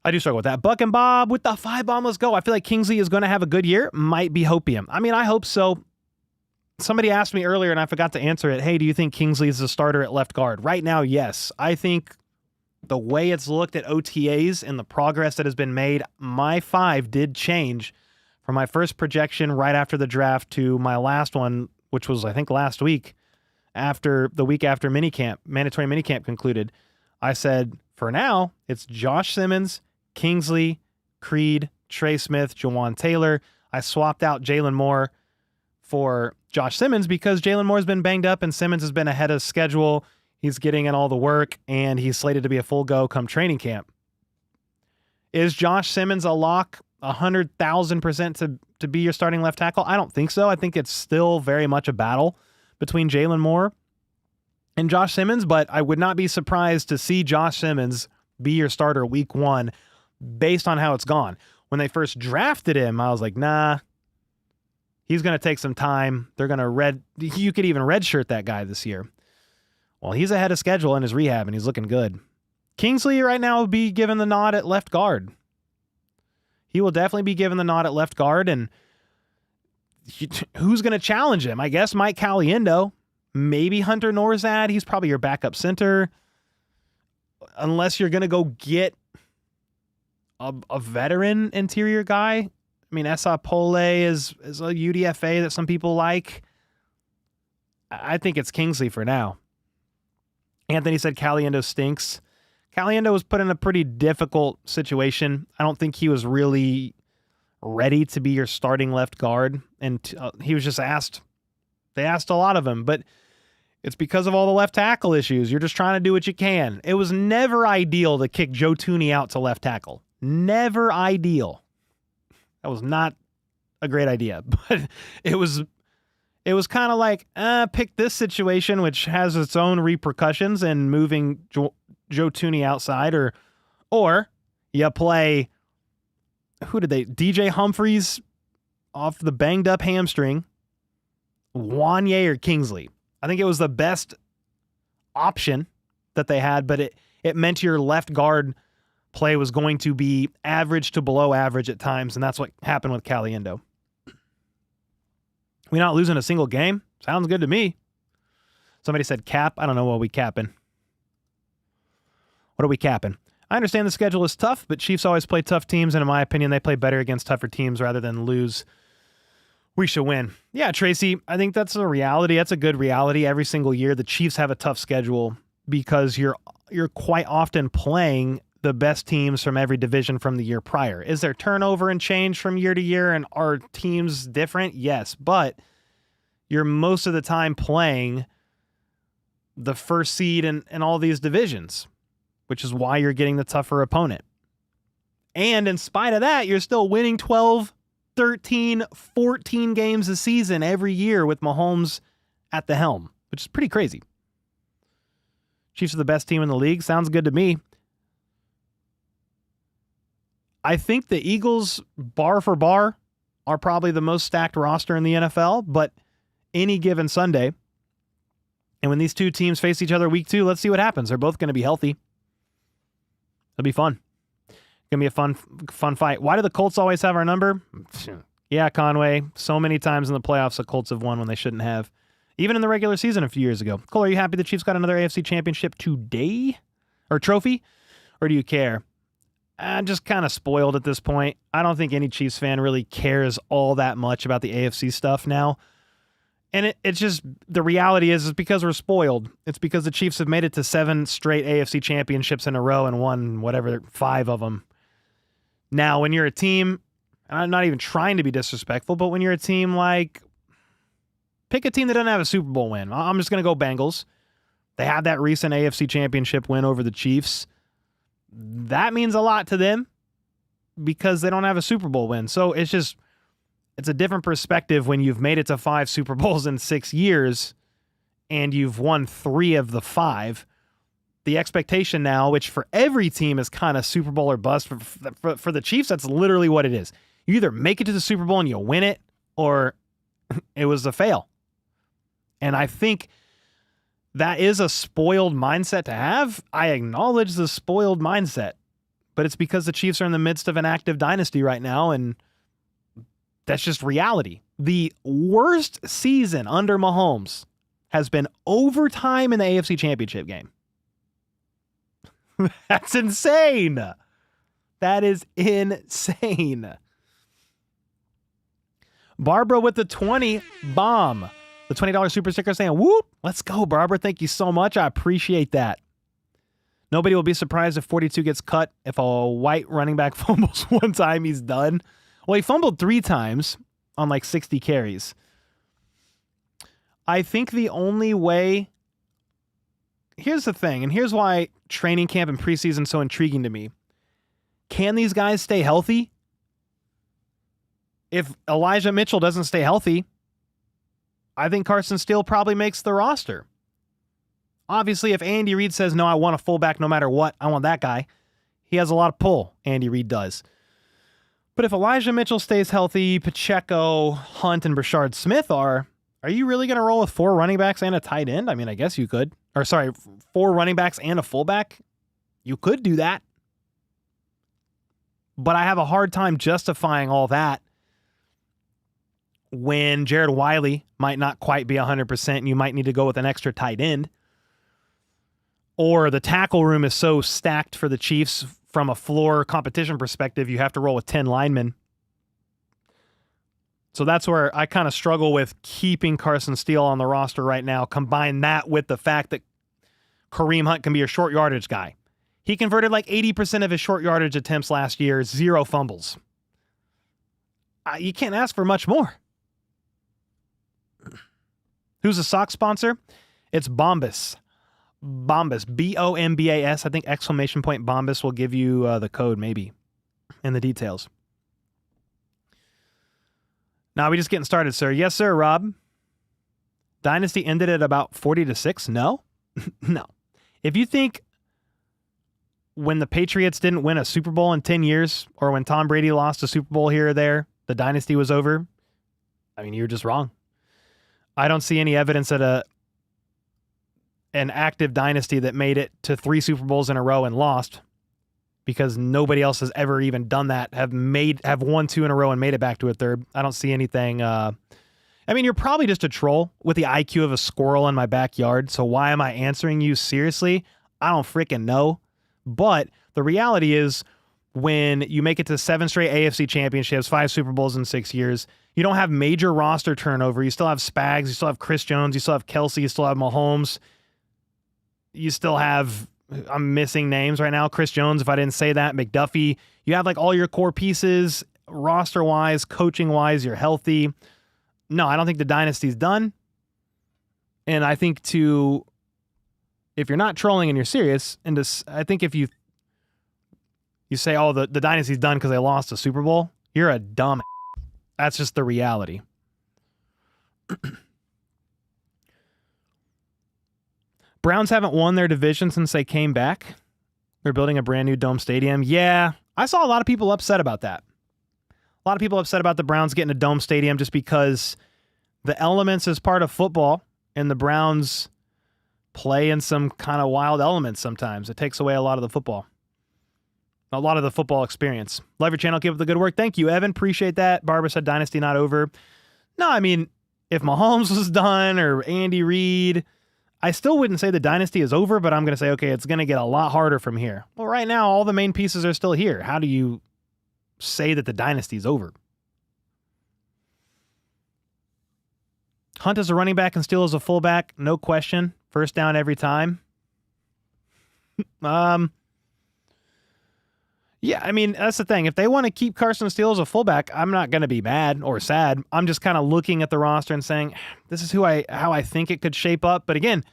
I do struggle with that. Buck and Bob with the 5 bomb. Let's go. I feel like Kingsley is going to have a good year. Might be hopium. I mean, I hope so. Somebody asked me earlier, and I forgot to answer it. Hey, do you think Kingsley is the starter at left guard? Right now, yes. I think the way it's looked at OTAs and the progress that has been made, my 5 did change from my first projection right after the draft to my last one, which was, I think, last week, after the week after mandatory minicamp concluded. I said, for now, it's Josh Simmons, Kingsley, Creed, Trey Smith, Jawan Taylor. I swapped out Jalen Moore for Josh Simmons because Jalen Moore's been banged up and Simmons has been ahead of schedule. He's getting in all the work, and he's slated to be a full go come training camp. Is Josh Simmons a lock 100,000% to be your starting left tackle? I don't think so. I think it's still very much a battle between Jalen Moore and Josh Simmons, but I would not be surprised to see Josh Simmons be your starter week 1 based on how it's gone. When they first drafted him, I was like, nah, he's going to take some time. They're going to you could even redshirt that guy this year. Well, he's ahead of schedule in his rehab, and he's looking good. Kingsley right now will be given the nod at left guard. He will definitely be given the nod at left guard, and who's going to challenge him? I guess Mike Caliendo, maybe Hunter Norzad. He's probably your backup center, unless you're going to go get a veteran interior guy. I mean, Esa Pole is a UDFA that some people like. I think it's Kingsley for now. Anthony said Caliendo stinks. Caliendo was put in a pretty difficult situation. I don't think he was really ready to be your starting left guard, and he was just asked. They asked a lot of him, but it's because of all the left tackle issues. You're just trying to do what you can. It was never ideal to kick Joe Thuney out to left tackle. Never ideal. That was not a great idea, but it was kind of like, pick this situation, which has its own repercussions, and moving Joe Thuney outside, or you play, DJ Humphreys off the banged up hamstring, Wanye or Kingsley. I think it was the best option that they had, but it meant your left guard play was going to be average to below average at times, and that's what happened with Caliendo. We're not losing a single game? Sounds good to me. Somebody said cap. I don't know what we capping. What are we capping? I understand the schedule is tough, but Chiefs always play tough teams, and in my opinion, they play better against tougher teams rather than lose. We should win. Yeah, Tracy, I think that's a reality. That's a good reality. Every single year, the Chiefs have a tough schedule because you're quite often playing the best teams from every division from the year prior. Is there turnover and change from year to year, and are teams different? Yes, but you're most of the time playing the first seed in all these divisions, which is why you're getting the tougher opponent. And in spite of that, you're still winning 12, 13, 14 games a season every year with Mahomes at the helm, which is pretty crazy. Chiefs are the best team in the league. Sounds good to me. I think the Eagles, bar for bar, are probably the most stacked roster in the NFL, but any given Sunday, and when these two teams face each other week 2, let's see what happens. They're both going to be healthy. It'll be fun. Going to be a fun fight. Why do the Colts always have our number? Yeah, Conway. So many times in the playoffs, the Colts have won when they shouldn't have. Even in the regular season a few years ago. Cole, are you happy the Chiefs got another AFC championship today? Or trophy? Or do you care? I'm just kind of spoiled at this point. I don't think any Chiefs fan really cares all that much about the AFC stuff now. And it's just, the reality is because we're spoiled. It's because the Chiefs have made it to 7 straight AFC championships in a row and won 5 of them. Now, when you're a team, and I'm not even trying to be disrespectful, but when you're a team like, pick a team that doesn't have a Super Bowl win. I'm just going to go Bengals. They had that recent AFC championship win over the Chiefs. That means a lot to them because they don't have a Super Bowl win. So it's a different perspective when you've made it to 5 Super Bowls in 6 years and you've won 3 of the 5. The expectation now, which for every team is kind of Super Bowl or bust, for the Chiefs, that's literally what it is. You either make it to the Super Bowl and you win it, or It was a fail. And I think that is a spoiled mindset to have. I acknowledge the spoiled mindset, but it's because the Chiefs are in the midst of an active dynasty right now, and that's just reality. The worst season under Mahomes has been overtime in the AFC Championship game. That's insane. That is insane. Barbara with the 20 bomb. The $20 super sticker saying, whoop, let's go, Barbara. Thank you so much. I appreciate that. Nobody will be surprised if 42 gets cut. If a white running back fumbles one time, he's done. Well, he fumbled 3 times on like 60 carries. I think the only way... Here's the thing, and here's why training camp and preseason is so intriguing to me. Can these guys stay healthy? If Elijah Mitchell doesn't stay healthy, I think Carson Steele probably makes the roster. Obviously, if Andy Reid says, no, I want a fullback no matter what, I want that guy, he has a lot of pull. Andy Reid does. But if Elijah Mitchell stays healthy, Pacheco, Hunt, and Brashard Smith are you really going to roll with 4 running backs and a tight end? I mean, I guess you could. Or sorry, 4 running backs and a fullback? You could do that. But I have a hard time justifying all that when Jared Wiley might not quite be 100% and you might need to go with an extra tight end. Or the tackle room is so stacked for the Chiefs from a floor competition perspective, you have to roll with 10 linemen. So that's where I kind of struggle with keeping Carson Steele on the roster right now. Combine that with the fact that Kareem Hunt can be a short yardage guy. He converted like 80% of his short yardage attempts last year, 0 fumbles. You can't ask for much more. Who's a sock sponsor? It's Bombas. Bombas. Bombas. I think exclamation point Bombas will give you the code maybe and the details. Now we just getting started, sir. Yes, sir, Rob. Dynasty ended at about 40-6. No. No. If you think when the Patriots didn't win a Super Bowl in 10 years or when Tom Brady lost a Super Bowl here or there, the dynasty was over, I mean, you're just wrong. I don't see any evidence that an active dynasty that made it to 3 Super Bowls in a row and lost, because nobody else has ever even done that, have won 2 in a row and made it back to a third. I don't see anything. I mean, you're probably just a troll with the IQ of a squirrel in my backyard. So why am I answering you seriously? I don't freaking know. But the reality is, when you make it to 7 straight AFC championships, 5 Super Bowls in 6 years, you don't have major roster turnover. You still have Spags. You still have Chris Jones. You still have Kelsey. You still have Mahomes. You still have, I'm missing names right now, Chris Jones, if I didn't say that, McDuffie. You have like all your core pieces, roster-wise, coaching-wise, you're healthy. No, I don't think the dynasty's done. And I think if you're not trolling and you're serious, I think if you say, oh, the dynasty's done because they lost a Super Bowl, you're a dumb. That's just the reality. Browns haven't won their division since they came back. They're building a brand new dome stadium. Yeah, I saw a lot of people upset about that. A lot of people upset about the Browns getting a dome stadium just because the elements is part of football, and the Browns play in some kind of wild elements sometimes. It takes away a lot of the football experience. Love your channel. Keep up the good work. Thank you, Evan. Appreciate that. Barbara said dynasty not over. No, I mean, if Mahomes was done or Andy Reid, I still wouldn't say the dynasty is over, but I'm going to say, okay, it's going to get a lot harder from here. Well, right now, all the main pieces are still here. How do you say that the dynasty is over? Hunt as a running back and Steele as a fullback, no question. First down every time. Yeah, I mean, that's the thing. If they want to keep Carson Steele as a fullback, I'm not going to be mad or sad. I'm just kind of looking at the roster and saying, this is how I think it could shape up. But again,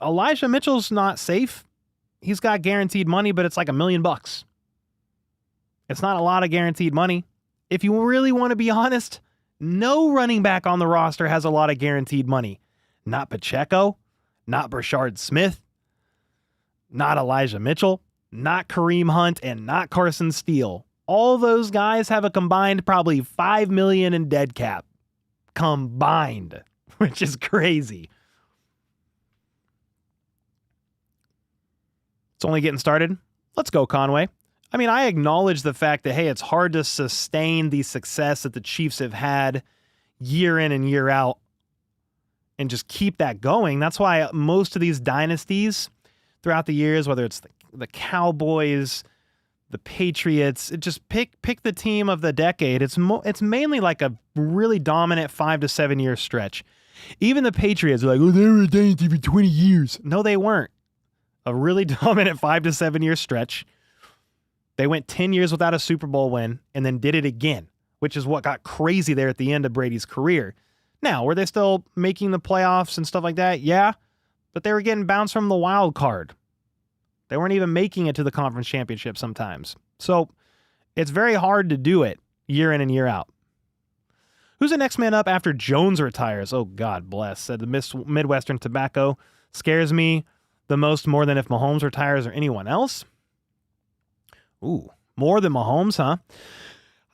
Elijah Mitchell's not safe. He's got guaranteed money, but it's like $1 million. It's not a lot of guaranteed money. If you really want to be honest, no running back on the roster has a lot of guaranteed money. Not Pacheco, not Brashard Smith, not Elijah Mitchell, not Kareem Hunt, and not Carson Steele. All those guys have a combined probably $5 million in dead cap. combined, which is crazy. It's only getting started. Let's go, Conway. I mean, I acknowledge the fact that, hey, it's hard to sustain the success that the Chiefs have had year in and year out and just keep that going. That's why most of these dynasties throughout the years, whether it's the Cowboys, the Patriots, it just pick the team of the decade. It's mainly like a really dominant 5 to 7 year stretch. Even the Patriots are like, oh, they were a dynasty for 20 years. No, they weren't. A really dominant 5 to 7 year stretch. They went 10 years without a Super Bowl win and then did it again, which is what got crazy there at the end of Brady's career. Now, were they still making the playoffs and stuff like that? Yeah, but they were getting bounced from the wild card. They weren't even making it to the conference championship sometimes. So it's very hard to do it year in and year out. Who's the next man up after Jones retires? Oh, God bless, said the Midwestern Tobacco. Scares me the most more than if Mahomes retires or anyone else. Ooh, more than Mahomes, huh?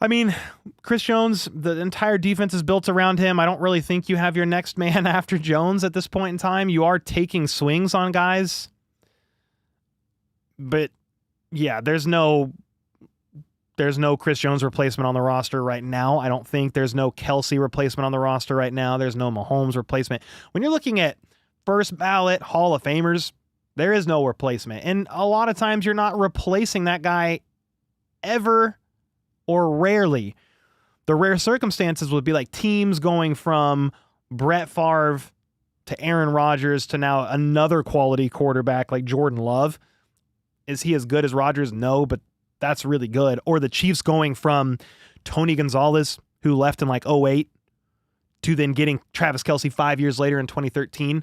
I mean, Chris Jones, the entire defense is built around him. I don't really think you have your next man after Jones at this point in time. You are taking swings on guys. But, yeah, there's no Chris Jones replacement on the roster right now. I don't think there's no Kelsey replacement on the roster right now. There's no Mahomes replacement. When you're looking at first ballot Hall of Famers, there is no replacement. And a lot of times you're not replacing that guy ever or rarely. The rare circumstances would be like teams going from Brett Favre to Aaron Rodgers to now another quality quarterback like Jordan Love. Is he as good as Rodgers? No, but that's really good. Or the Chiefs going from Tony Gonzalez, who left in like 2008, to then getting Travis Kelce 5 years later in 2013.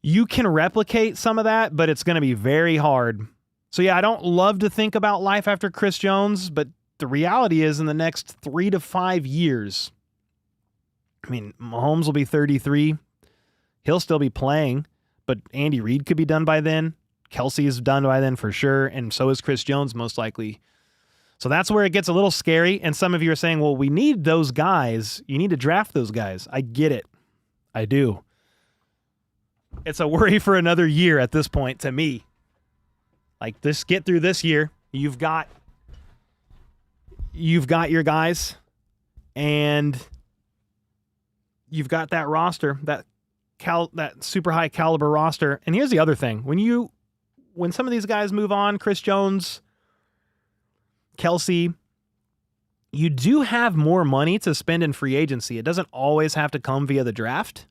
You can replicate some of that, but it's going to be very hard. So yeah, I don't love to think about life after Chris Jones, but the reality is in the next 3 to 5 years, I mean, Mahomes will be 33. He'll still be playing, but Andy Reid could be done by then. Kelsey is done by then for sure, and so is Chris Jones most likely. So that's where it gets a little scary, and some of you are saying, well, we need those guys. You need to draft those guys. I get it. I do. It's a worry for another year at this point to me. Like, this, get through this year. You've got your guys, and you've got that roster, that super high caliber roster. And here's the other thing. When some of these guys move on, Chris Jones, Kelsey, you do have more money to spend in free agency. It doesn't always have to come via the draft,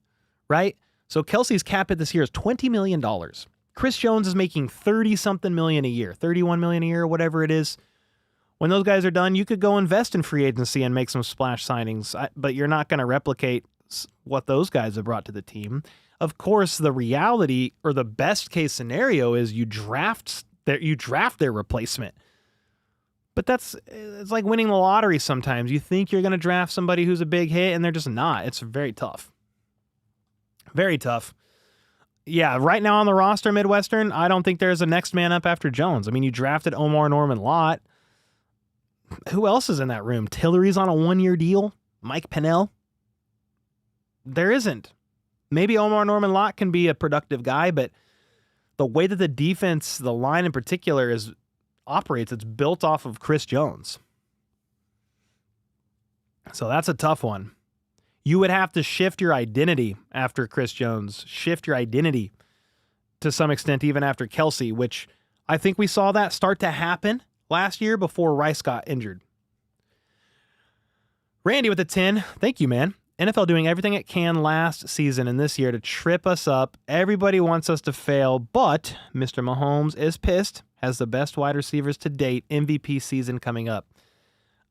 right? So Kelsey's cap hit this year is $20 million. Chris Jones is making 30-something million a year, 31 million a year, whatever it is. When those guys are done, you could go invest in free agency and make some splash signings, but you're not going to replicate what those guys have brought to the team. Of course, the reality or the best case scenario is you draft their replacement. But it's like winning the lottery sometimes. You think you're going to draft somebody who's a big hit, and they're just not. It's very tough. Very tough. Yeah, right now on the roster, Midwestern, I don't think there's a next man up after Jones. I mean, you drafted Omar Norman Lott. Who else is in that room? Tillery's on a 1-year deal. Mike Pennell. There isn't. Maybe Omar Norman Lott can be a productive guy, but the way that the defense, the line in particular, operates, it's built off of Chris Jones. So that's a tough one. You would have to shift your identity after Chris Jones, shift your identity to some extent even after Kelsey, which I think we saw that start to happen last year before Rice got injured. Randy with the 10. Thank you, man. NFL doing everything it can last season and this year to trip us up. Everybody wants us to fail, but Mr. Mahomes is pissed, has the best wide receivers to date, MVP season coming up.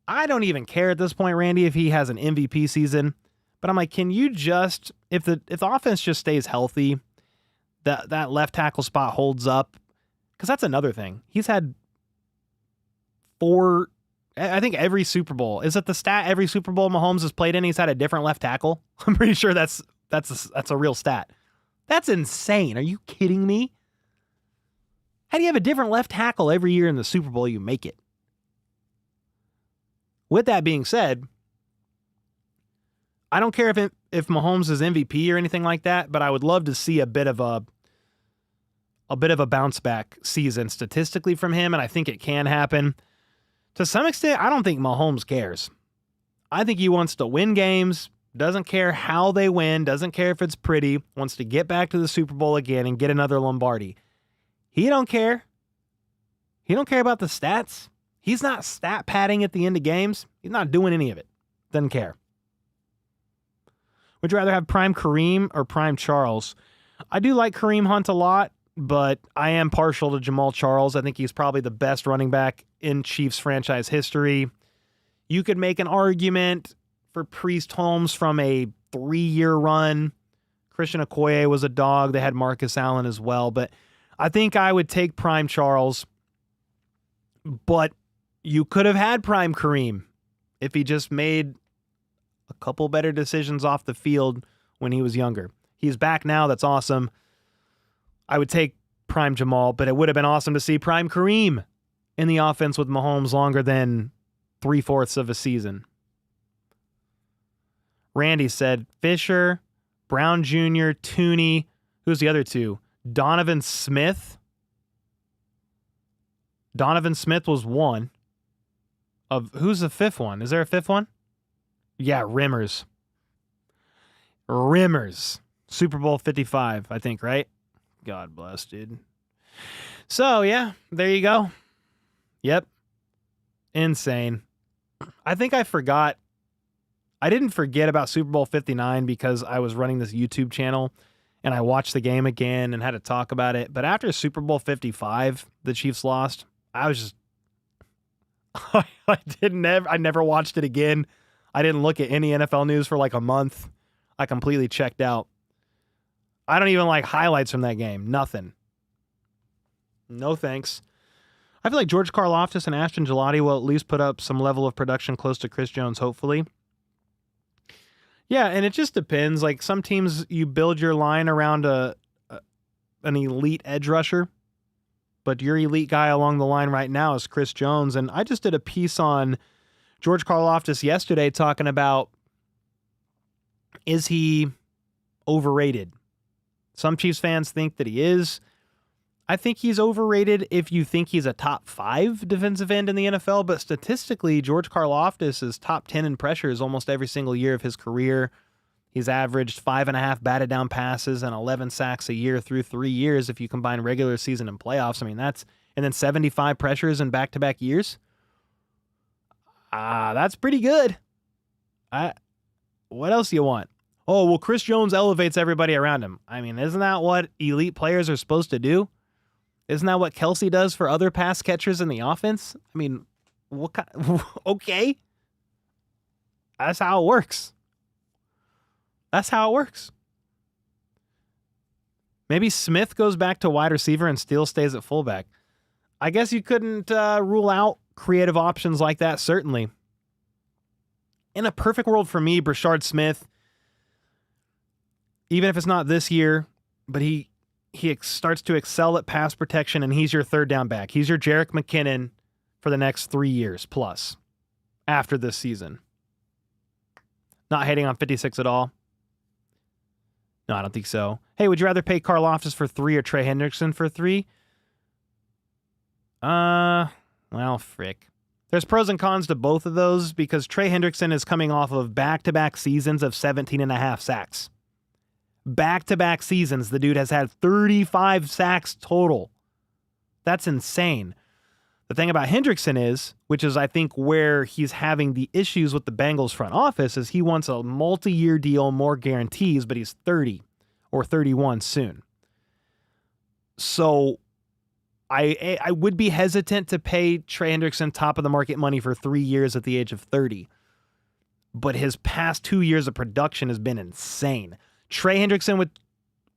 I don't even care at this point, Randy, if he has an MVP season, but I'm like, can you just, if the offense just stays healthy, that left tackle spot holds up, because that's another thing. He's had 4, I think every Super Bowl. Is it the stat every Super Bowl Mahomes has played in, he's had a different left tackle? I'm pretty sure that's a real stat. That's insane. Are you kidding me? How do you have a different left tackle every year in the Super Bowl you make it? With that being said, I don't care if Mahomes is MVP or anything like that, but I would love to see a bit of a bounce back season statistically from him, and I think it can happen. To some extent, I don't think Mahomes cares. I think he wants to win games, doesn't care how they win, doesn't care if it's pretty, wants to get back to the Super Bowl again and get another Lombardi. He don't care. He don't care about the stats. He's not stat padding at the end of games. He's not doing any of it. Doesn't care. Would you rather have prime Kareem or prime Charles? I do like Kareem Hunt a lot, but I am partial to Jamal Charles. I think he's probably the best running back in Chiefs franchise history. You could make an argument for Priest Holmes from a 3-year run. Christian Okoye was a dog. They had Marcus Allen as well, but I think I would take prime Charles. But you could have had prime Kareem if he just made a couple better decisions off the field when he was younger. He's back now. That's awesome. I would take prime Jamal, but it would have been awesome to see prime Kareem in the offense with Mahomes longer than 3/4 of a season. Randy said Fisher, Brown Jr., Tooney. Who's the other two? Donovan Smith. Donovan Smith was one. Who's the fifth one? Is there a fifth one? Yeah, Rimmers. Super Bowl 55, I think, right? God bless, dude. So, yeah, there you go. Yep. Insane. I think I forgot. I didn't forget about Super Bowl 59 because I was running this YouTube channel and I watched the game again and had to talk about it. But after Super Bowl 55, the Chiefs lost, I was just, I never watched it again. I didn't look at any NFL news for like a month. I completely checked out. I don't even like highlights from that game. Nothing. No thanks. I feel like George Karlaftis and Ashton Gelati will at least put up some level of production close to Chris Jones, hopefully. Yeah, and it just depends. Like some teams, you build your line around an elite edge rusher, but your elite guy along the line right now is Chris Jones. And I just did a piece on George Karlaftis yesterday talking about, is he overrated? Some Chiefs fans think that he is. I think he's overrated if you think he's a top 5 defensive end in the NFL, but statistically, George Karlaftis is top 10 in pressures almost every single year of his career. He's averaged 5.5 batted down passes and 11 sacks a year through 3 years if you combine regular season and playoffs. I mean, and then 75 pressures in back-to-back years. That's pretty good. What else do you want? Oh, well, Chris Jones elevates everybody around him. I mean, isn't that what elite players are supposed to do? Isn't that what Kelsey does for other pass catchers in the offense? I mean, what kind? Okay. That's how it works. Maybe Smith goes back to wide receiver and Steele stays at fullback. I guess you couldn't rule out creative options like that, certainly. In a perfect world for me, Brashard Smith, even if it's not this year, but he starts to excel at pass protection, and he's your third down back. He's your Jerick McKinnon for the next 3 years plus after this season. Not hating on 56 at all. No, I don't think so. Hey, would you rather pay Karlaftis for 3 or Trey Hendrickson for 3? Well, frick. There's pros and cons to both of those because Trey Hendrickson is coming off of back-to-back seasons of 17.5 sacks. Back-to-back seasons, the dude has had 35 sacks total. That's insane. The thing about Hendrickson is, which is I think where he's having the issues with the Bengals front office, is he wants a multi-year deal, more guarantees, but he's 30 or 31 soon. So I would be hesitant to pay Trey Hendrickson top of the market money for 3 years at the age of 30. But his past 2 years of production has been insane. Trey Hendrickson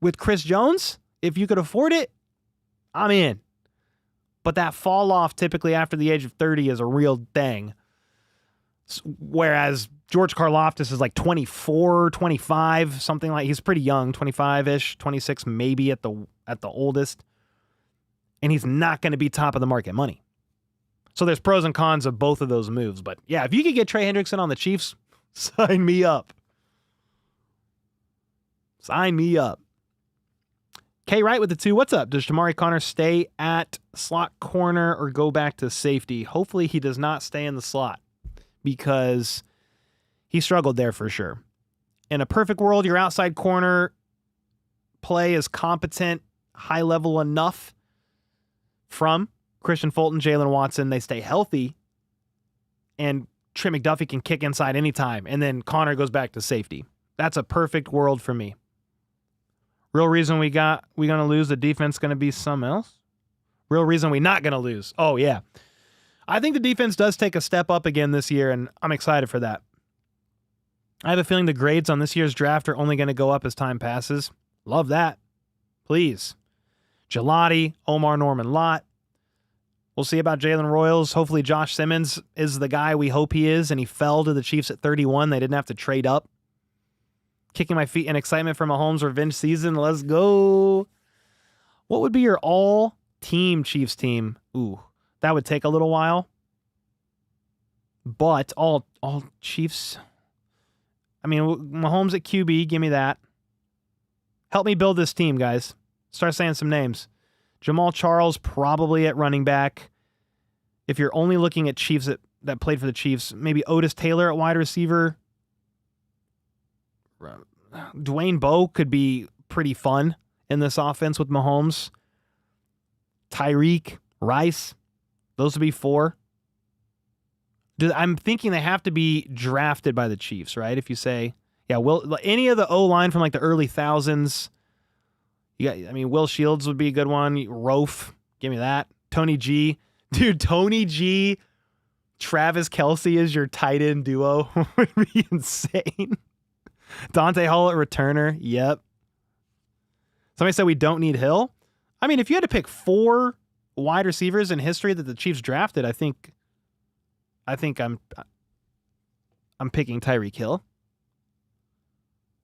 with Chris Jones, if you could afford it, I'm in. But that fall off typically after the age of 30 is a real thing. Whereas George Karlaftis is like 24, 25, something like, he's pretty young, 25-ish, 26 maybe at the oldest. And he's not going to be top of the market money. So there's pros and cons of both of those moves. But yeah, if you could get Trey Hendrickson on the Chiefs, sign me up. Sign me up. K Wright with the 2. What's up? Does Chamari Connor stay at slot corner or go back to safety? Hopefully he does not stay in the slot because he struggled there for sure. In a perfect world, your outside corner play is competent, high level enough from Christian Fulton, Jalen Watson. They stay healthy, and Trey McDuffie can kick inside anytime, and then Connor goes back to safety. That's a perfect world for me. Real reason we gonna lose, the defense gonna be something else? Real reason we not gonna lose. Oh, yeah. I think the defense does take a step up again this year, and I'm excited for that. I have a feeling the grades on this year's draft are only going to go up as time passes. Love that. Please. Gelati, Omar Norman Lott. We'll see about Jalen Royals. Hopefully Josh Simmons is the guy we hope he is, and he fell to the Chiefs at 31. They didn't have to trade up. Kicking my feet in excitement for Mahomes' revenge season. Let's go. What would be your all-team Chiefs team? Ooh, that would take a little while. But all Chiefs... I mean, Mahomes at QB, give me that. Help me build this team, guys. Start saying some names. Jamal Charles, probably at running back. If you're only looking at Chiefs that played for the Chiefs, maybe Otis Taylor at wide receiver. Dwayne Bowe could be pretty fun in this offense with Mahomes. Tyreek, Rice, those would be 4. I'm thinking they have to be drafted by the Chiefs, right? If you say, yeah, any of the O-line from like the early thousands. Will Shields would be a good one. Rofe, give me that. Tony G. Dude, Tony G, Travis Kelce is your tight end duo. Would be insane. Dante Hall at returner. Yep. Somebody said we don't need Hill. I mean, if you had to pick 4 wide receivers in history that the Chiefs drafted, I think I'm picking Tyreek Hill.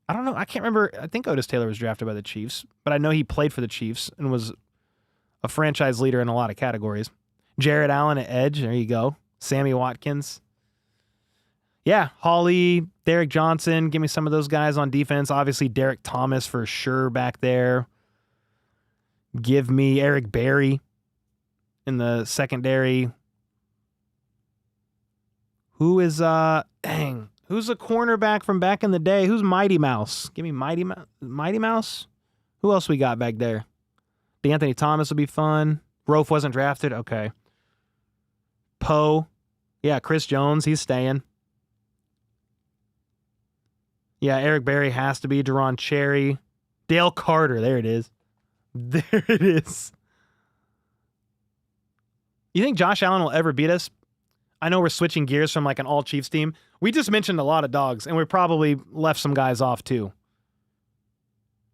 I don't know. I can't remember. I think Otis Taylor was drafted by the Chiefs, but I know he played for the Chiefs and was a franchise leader in a lot of categories. Jared Allen at edge. There you go. Sammy Watkins. Yeah, Hawley, Derek Johnson. Give me some of those guys on defense. Obviously, Derek Thomas for sure back there. Give me Eric Berry in the secondary. Who's a cornerback from back in the day? Who's Mighty Mouse? Give me Mighty Mouse. Who else we got back there? D'Anthony Thomas would be fun. Rofe wasn't drafted. Okay. Poe. Yeah, Chris Jones. He's staying. Yeah, Eric Berry has to be. Deron Cherry. Dale Carter. There it is. There it is. You think Josh Allen will ever beat us? I know we're switching gears from like an all Chiefs team. We just mentioned a lot of dogs, and we probably left some guys off too.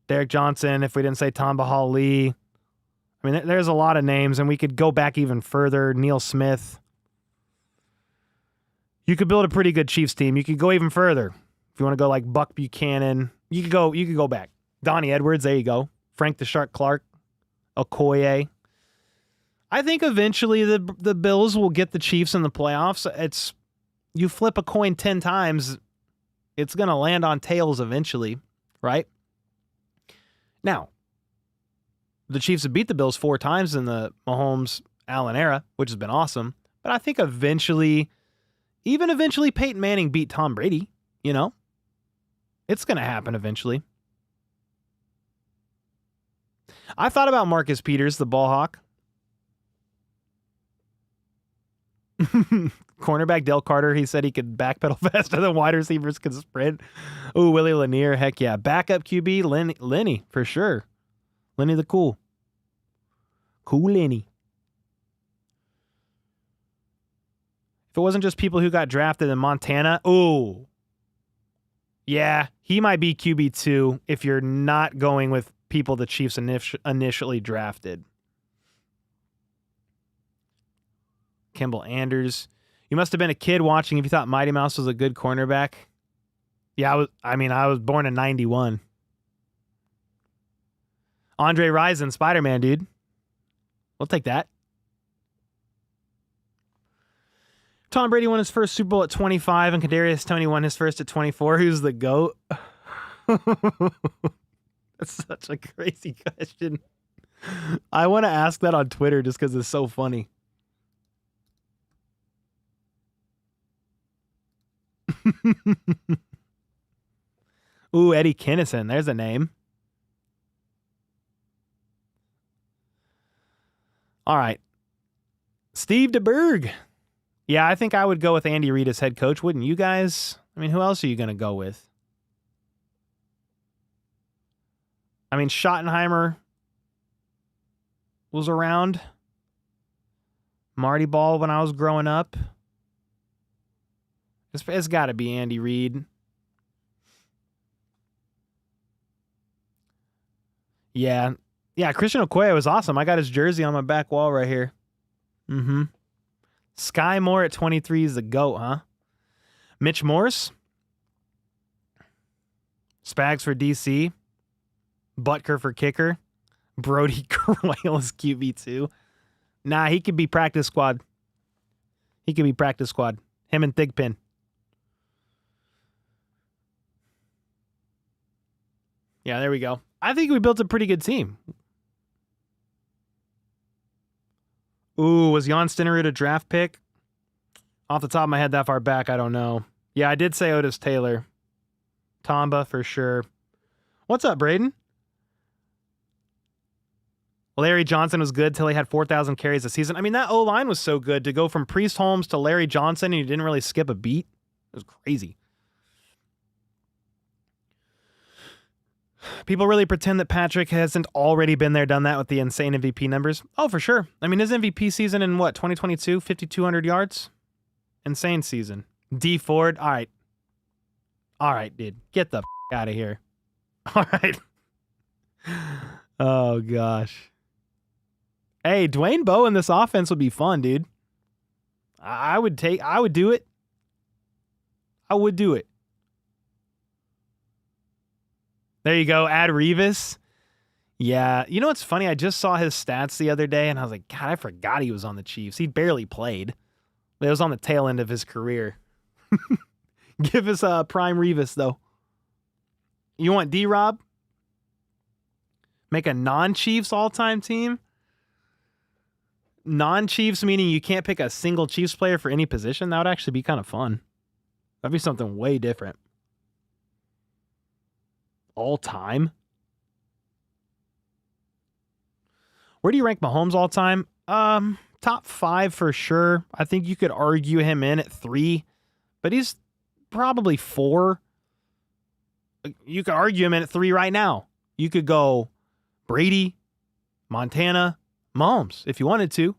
Derek Johnson, if we didn't say Tambahal Lee. I mean, there's a lot of names, and we could go back even further. Neil Smith. You could build a pretty good Chiefs team. You could go even further. If you want to go like Buck Buchanan, you could go back. Donnie Edwards, there you go. Frank the Shark Clark. Okoye. I think eventually the Bills will get the Chiefs in the playoffs. You flip a coin 10 times, it's going to land on tails eventually, right? Now, the Chiefs have beat the Bills 4 times in the Mahomes-Allen era, which has been awesome. But I think eventually Peyton Manning beat Tom Brady, you know? It's going to happen eventually. I thought about Marcus Peters, the ball hawk. Cornerback Dale Carter, he said he could backpedal faster than wide receivers could sprint. Ooh, Willie Lanier, heck yeah. Backup QB, Lenny, for sure. Lenny the Cool. Cool Lenny. If it wasn't just people who got drafted in Montana, ooh. Yeah, he might be QB2 if you're not going with people the Chiefs initially drafted. Kimball Anders. You must have been a kid watching if you thought Mighty Mouse was a good cornerback. Yeah, I was born in 91. Andre Rison, Spider-Man, dude. We'll take that. Tom Brady won his first Super Bowl at 25, and Kadarius Toney won his first at 24. Who's the GOAT? That's such a crazy question. I want to ask that on Twitter just because it's so funny. Ooh, Eddie Kinnison. There's a name. All right. Steve DeBerg. Yeah, I think I would go with Andy Reid as head coach. Wouldn't you guys? I mean, who else are you going to go with? I mean, Schottenheimer was around. Marty Ball when I was growing up. It's got to be Andy Reid. Yeah. Yeah, Christian Okoye was awesome. I got his jersey on my back wall right here. Mm-hmm. Sky Moore at 23 is the GOAT, huh? Mitch Morse. Spags for DC. Butker for kicker. Brody Croyle is QB2. Nah, he could be practice squad. He could be practice squad. Him and Thigpen. Yeah, there we go. I think we built a pretty good team. Ooh, was Jan Stinnerud a draft pick? Off the top of my head, that far back, I don't know. Yeah, I did say Otis Taylor. Tamba for sure. What's up, Braden? Larry Johnson was good till he had 4,000 carries a season. I mean, that O-line was so good to go from Priest Holmes to Larry Johnson, and he didn't really skip a beat. It was crazy. People really pretend that Patrick hasn't already been there, done that with the insane MVP numbers. Oh, for sure. I mean, his MVP season in what, 2022? 5,200 yards? Insane season. D Ford. All right. All right, dude. Get the out of here. All right. Oh, gosh. Hey, Dwayne Bowe in this offense would be fun, dude. I would do it. I would do it. There you go. Add Revis. Yeah. You know what's funny? I just saw his stats the other day, and I was like, God, I forgot he was on the Chiefs. He barely played. It was on the tail end of his career. Give us a prime Revis, though. You want D-Rob? Make a non-Chiefs all-time team? Non-Chiefs meaning you can't pick a single Chiefs player for any position? That would actually be kind of fun. That'd be something way different. All-time? Where do you rank Mahomes all-time? Top 5 for sure. I think you could argue him in at 3, but he's probably 4. You could argue him in at 3 right now. You could go Brady, Montana, Mahomes if you wanted to.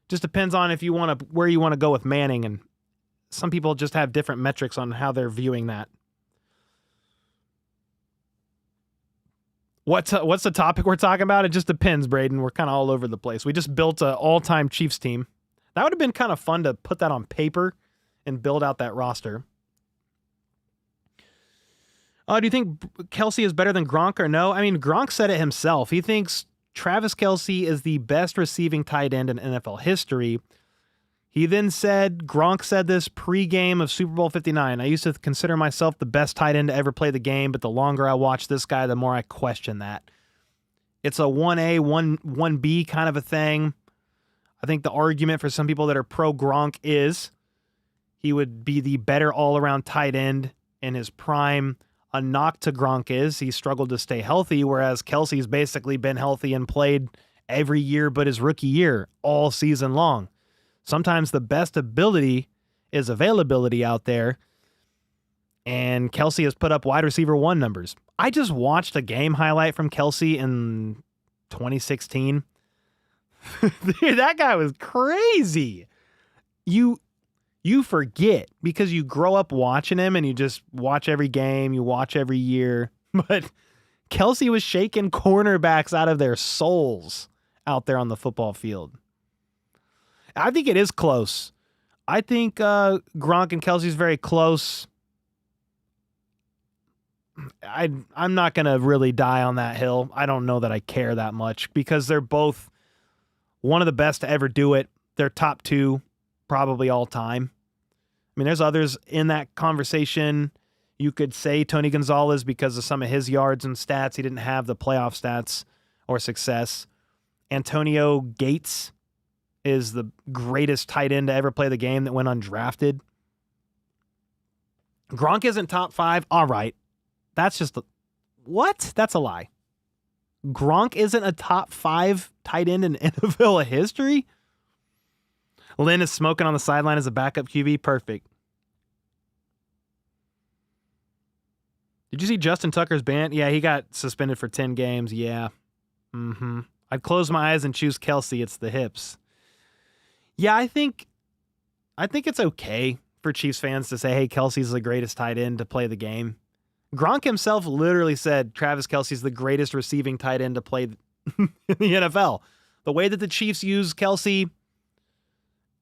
Just depends on if you want to where you want to go with Manning, and some people just have different metrics on how they're viewing that. What's the topic we're talking about? It just depends, Braden. We're kind of all over the place. We just built an all-time Chiefs team. That would have been kind of fun to put that on paper and build out that roster. Do you think Kelce is better than Gronk or no? I mean, Gronk said it himself. He thinks Travis Kelce is the best receiving tight end in NFL history. He then said, Gronk said this pre-game of Super Bowl 59. I used to consider myself the best tight end to ever play the game, but the longer I watch this guy, the more I question that. It's a 1A, 1B kind of a thing. I think the argument for some people that are pro-Gronk is he would be the better all-around tight end in his prime. A knock to Gronk is he struggled to stay healthy, whereas Kelce's basically been healthy and played every year but his rookie year all season long. Sometimes the best ability is availability out there, and Kelce has put up wide receiver 1 numbers. I just watched a game highlight from Kelce in 2016. Dude, that guy was crazy. You forget because you grow up watching him and you just watch every game, you watch every year. But Kelce was shaking cornerbacks out of their souls out there on the football field. I think it is close. I think Gronk and Kelce's very close. I'm not going to really die on that hill. I don't know that I care that much because they're both one of the best to ever do it. They're top 2 probably all time. I mean, there's others in that conversation. You could say Tony Gonzalez because of some of his yards and stats. He didn't have the playoff stats or success. Antonio Gates is the greatest tight end to ever play the game that went undrafted. Gronk isn't top 5. All right. That's just what? That's a lie. Gronk isn't a top 5 tight end in NFL history? Lynn is smoking on the sideline as a backup QB. Perfect. Did you see Justin Tucker's ban? Yeah, he got suspended for 10 games. Yeah. I'd close my eyes and choose Kelsey. It's the hips. Yeah, I think it's okay for Chiefs fans to say, hey, Kelsey's the greatest tight end to play the game. Gronk himself literally said Travis Kelce's the greatest receiving tight end to play in the NFL. The way that the Chiefs use Kelsey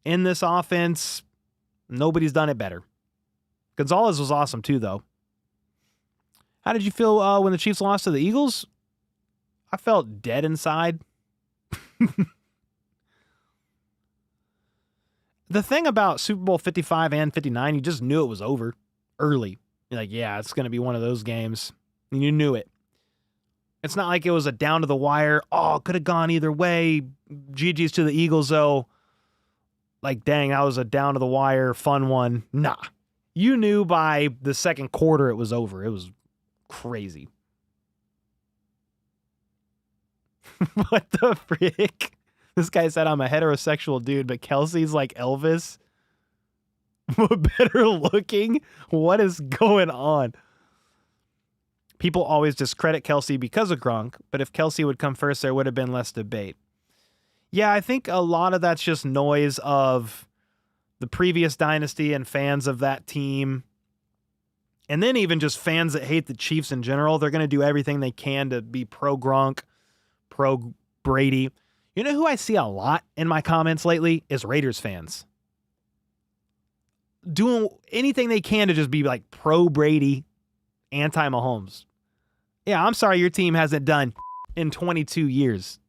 in this offense, nobody's done it better. Gonzalez was awesome too, though. How did you feel when the Chiefs lost to the Eagles? I felt dead inside. The thing about Super Bowl 55 and 59, you just knew it was over early. You're like, yeah, it's going to be one of those games. And you knew it. It's not like it was a down to the wire. Oh, could have gone either way. GG's to the Eagles, though. Like, dang, that was a down to the wire, fun one. Nah. You knew by the second quarter it was over. It was crazy. What the frick? This guy said I'm a heterosexual dude, but Kelsey's like Elvis. Better looking? What is going on? People always discredit Kelsey because of Gronk, but if Kelsey would come first, there would have been less debate. Yeah, I think a lot of that's just noise of the previous dynasty and fans of that team. And then even just fans that hate the Chiefs in general. They're going to do everything they can to be pro-Gronk, pro-Brady. You know who I see a lot in my comments lately is Raiders fans. Doing anything they can to just be like pro-Brady, anti-Mahomes. Yeah, I'm sorry your team hasn't done in 22 years.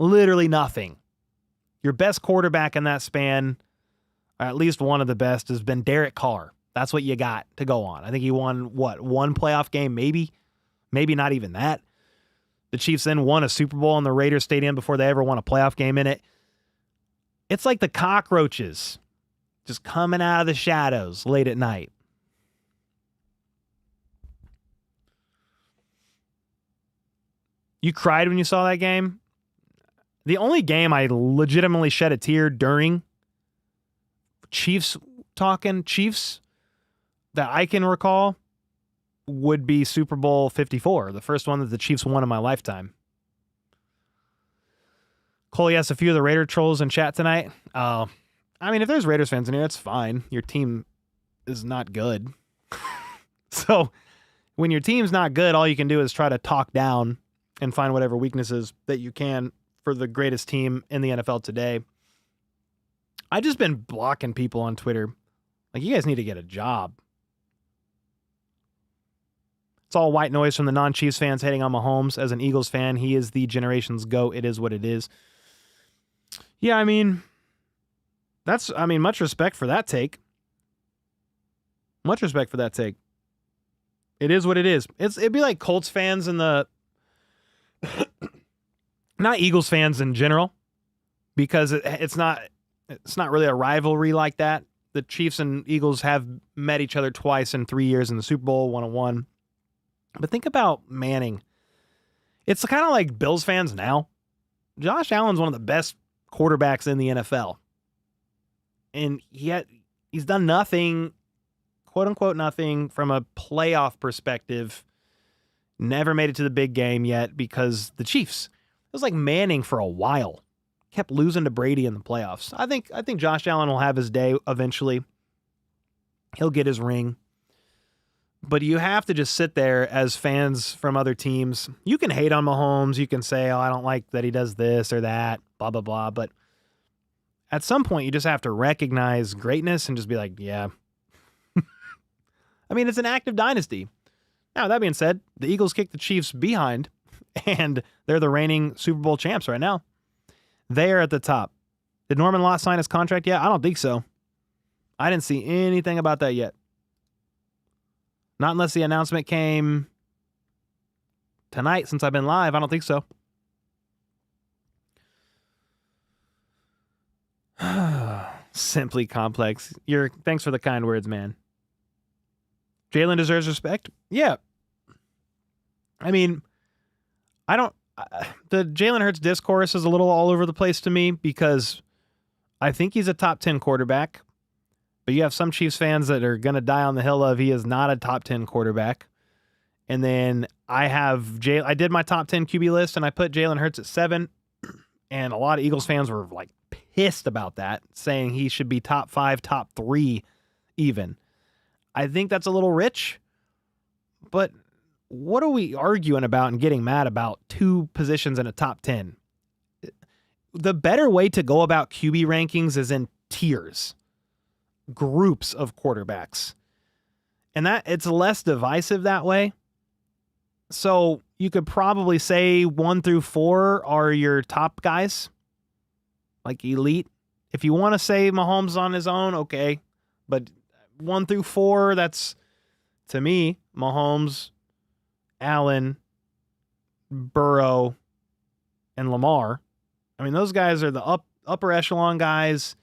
Literally nothing. Your best quarterback in that span, or at least one of the best, has been Derek Carr. That's what you got to go on. I think he won, one playoff game, maybe? Maybe not even that. The Chiefs then won a Super Bowl in the Raiders Stadium before they ever won a playoff game in it. It's like the cockroaches just coming out of the shadows late at night. You cried when you saw that game? The only game I legitimately shed a tear during Chiefs that I can recall would be Super Bowl 54, the first one that the Chiefs won in my lifetime. Cole, yes, a few of the Raider trolls in chat tonight. I mean, if there's Raiders fans in here, it's fine. Your team is not good. So when your team's not good, all you can do is try to talk down and find whatever weaknesses that you can for the greatest team in the NFL today. I've just been blocking people on Twitter. Like, you guys need to get a job. It's all white noise from the non-Chiefs fans hating on Mahomes. As an Eagles fan, he is the generation's GOAT. It is what it is. Yeah, I mean, much respect for that take. Much respect for that take. It is what it is. It'd be like Colts fans and the not Eagles fans in general, because it's not really a rivalry like that. The Chiefs and Eagles have met each other twice in 3 years in the Super Bowl, 1-1. But think about Manning. It's kind of like Bills fans now. Josh Allen's one of the best quarterbacks in the NFL. And yet he's done nothing, quote unquote, nothing from a playoff perspective. Never made it to the big game yet because the Chiefs. It was like Manning for a while. Kept losing to Brady in the playoffs. I think Josh Allen will have his day eventually. He'll get his ring. But you have to just sit there as fans from other teams. You can hate on Mahomes. You can say, oh, I don't like that he does this or that, blah, blah, blah. But at some point, you just have to recognize greatness and just be like, yeah. I mean, it's an active dynasty. Now, that being said, the Eagles kicked the Chiefs behind, and they're the reigning Super Bowl champs right now. They are at the top. Did Norman Lott sign his contract yet? I don't think so. I didn't see anything about that yet. Not unless the announcement came tonight since I've been live. I don't think so. Simply complex. Thanks for the kind words, man. Jalen deserves respect. Yeah. I mean, the Jalen Hurts discourse is a little all over the place to me because I think he's a top 10 quarterback, but you have some Chiefs fans that are going to die on the hill of he is not a top 10 quarterback. And then I did my top 10 QB list and I put Jalen Hurts at 7, and a lot of Eagles fans were like pissed about that, saying he should be top 5, top 3 even. I think that's a little rich, but what are we arguing about and getting mad about 2 positions in a top 10? The better way to go about QB rankings is in tiers, groups of quarterbacks. And that it's less divisive that way. So you could probably say 1 through 4 are your top guys, like elite. If you want to say Mahomes on his own, okay. But 1 through 4, that's, to me, Mahomes, Allen, Burrow, and Lamar. I mean, those guys are the upper echelon guys.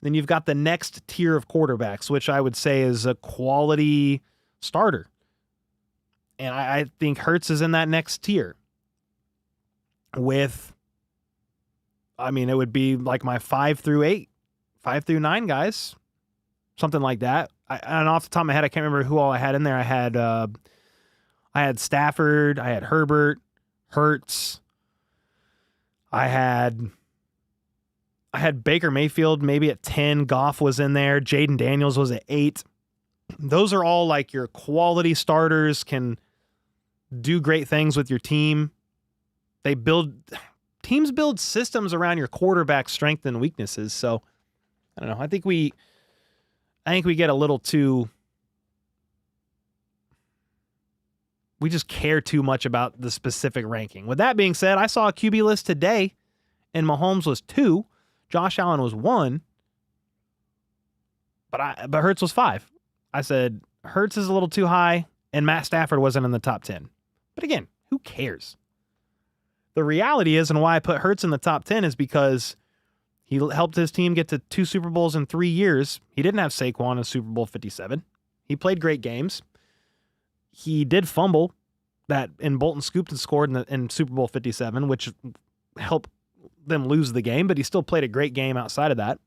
Then you've got the next tier of quarterbacks, which I would say is a quality starter. And I think Hurts is in that next tier. It would be like my 5 through 8, 5 through 9 guys, something like that. And off the top of my head, I can't remember who all I had in there. I had Stafford, I had Herbert, Hurts. I had Baker Mayfield maybe at 10. Goff was in there. Jaden Daniels was at 8. Those are all like your quality starters, can do great things with your team. Teams build systems around your quarterback strengths and weaknesses. So I don't know. I think we get a little too. We just care too much about the specific ranking. With that being said, I saw a QB list today, and Mahomes was 2, Josh Allen was 1, but Hurts was 5. I said Hurts is a little too high, and Matt Stafford wasn't in the top 10. But again, who cares? The reality is, and why I put Hurts in the top 10 is because he helped his team get to 2 Super Bowls in 3 years. He didn't have Saquon in Super Bowl 57. He played great games. He did fumble that, and Bolton scooped and scored in Super Bowl 57, which helped them lose the game, but he still played a great game outside of that.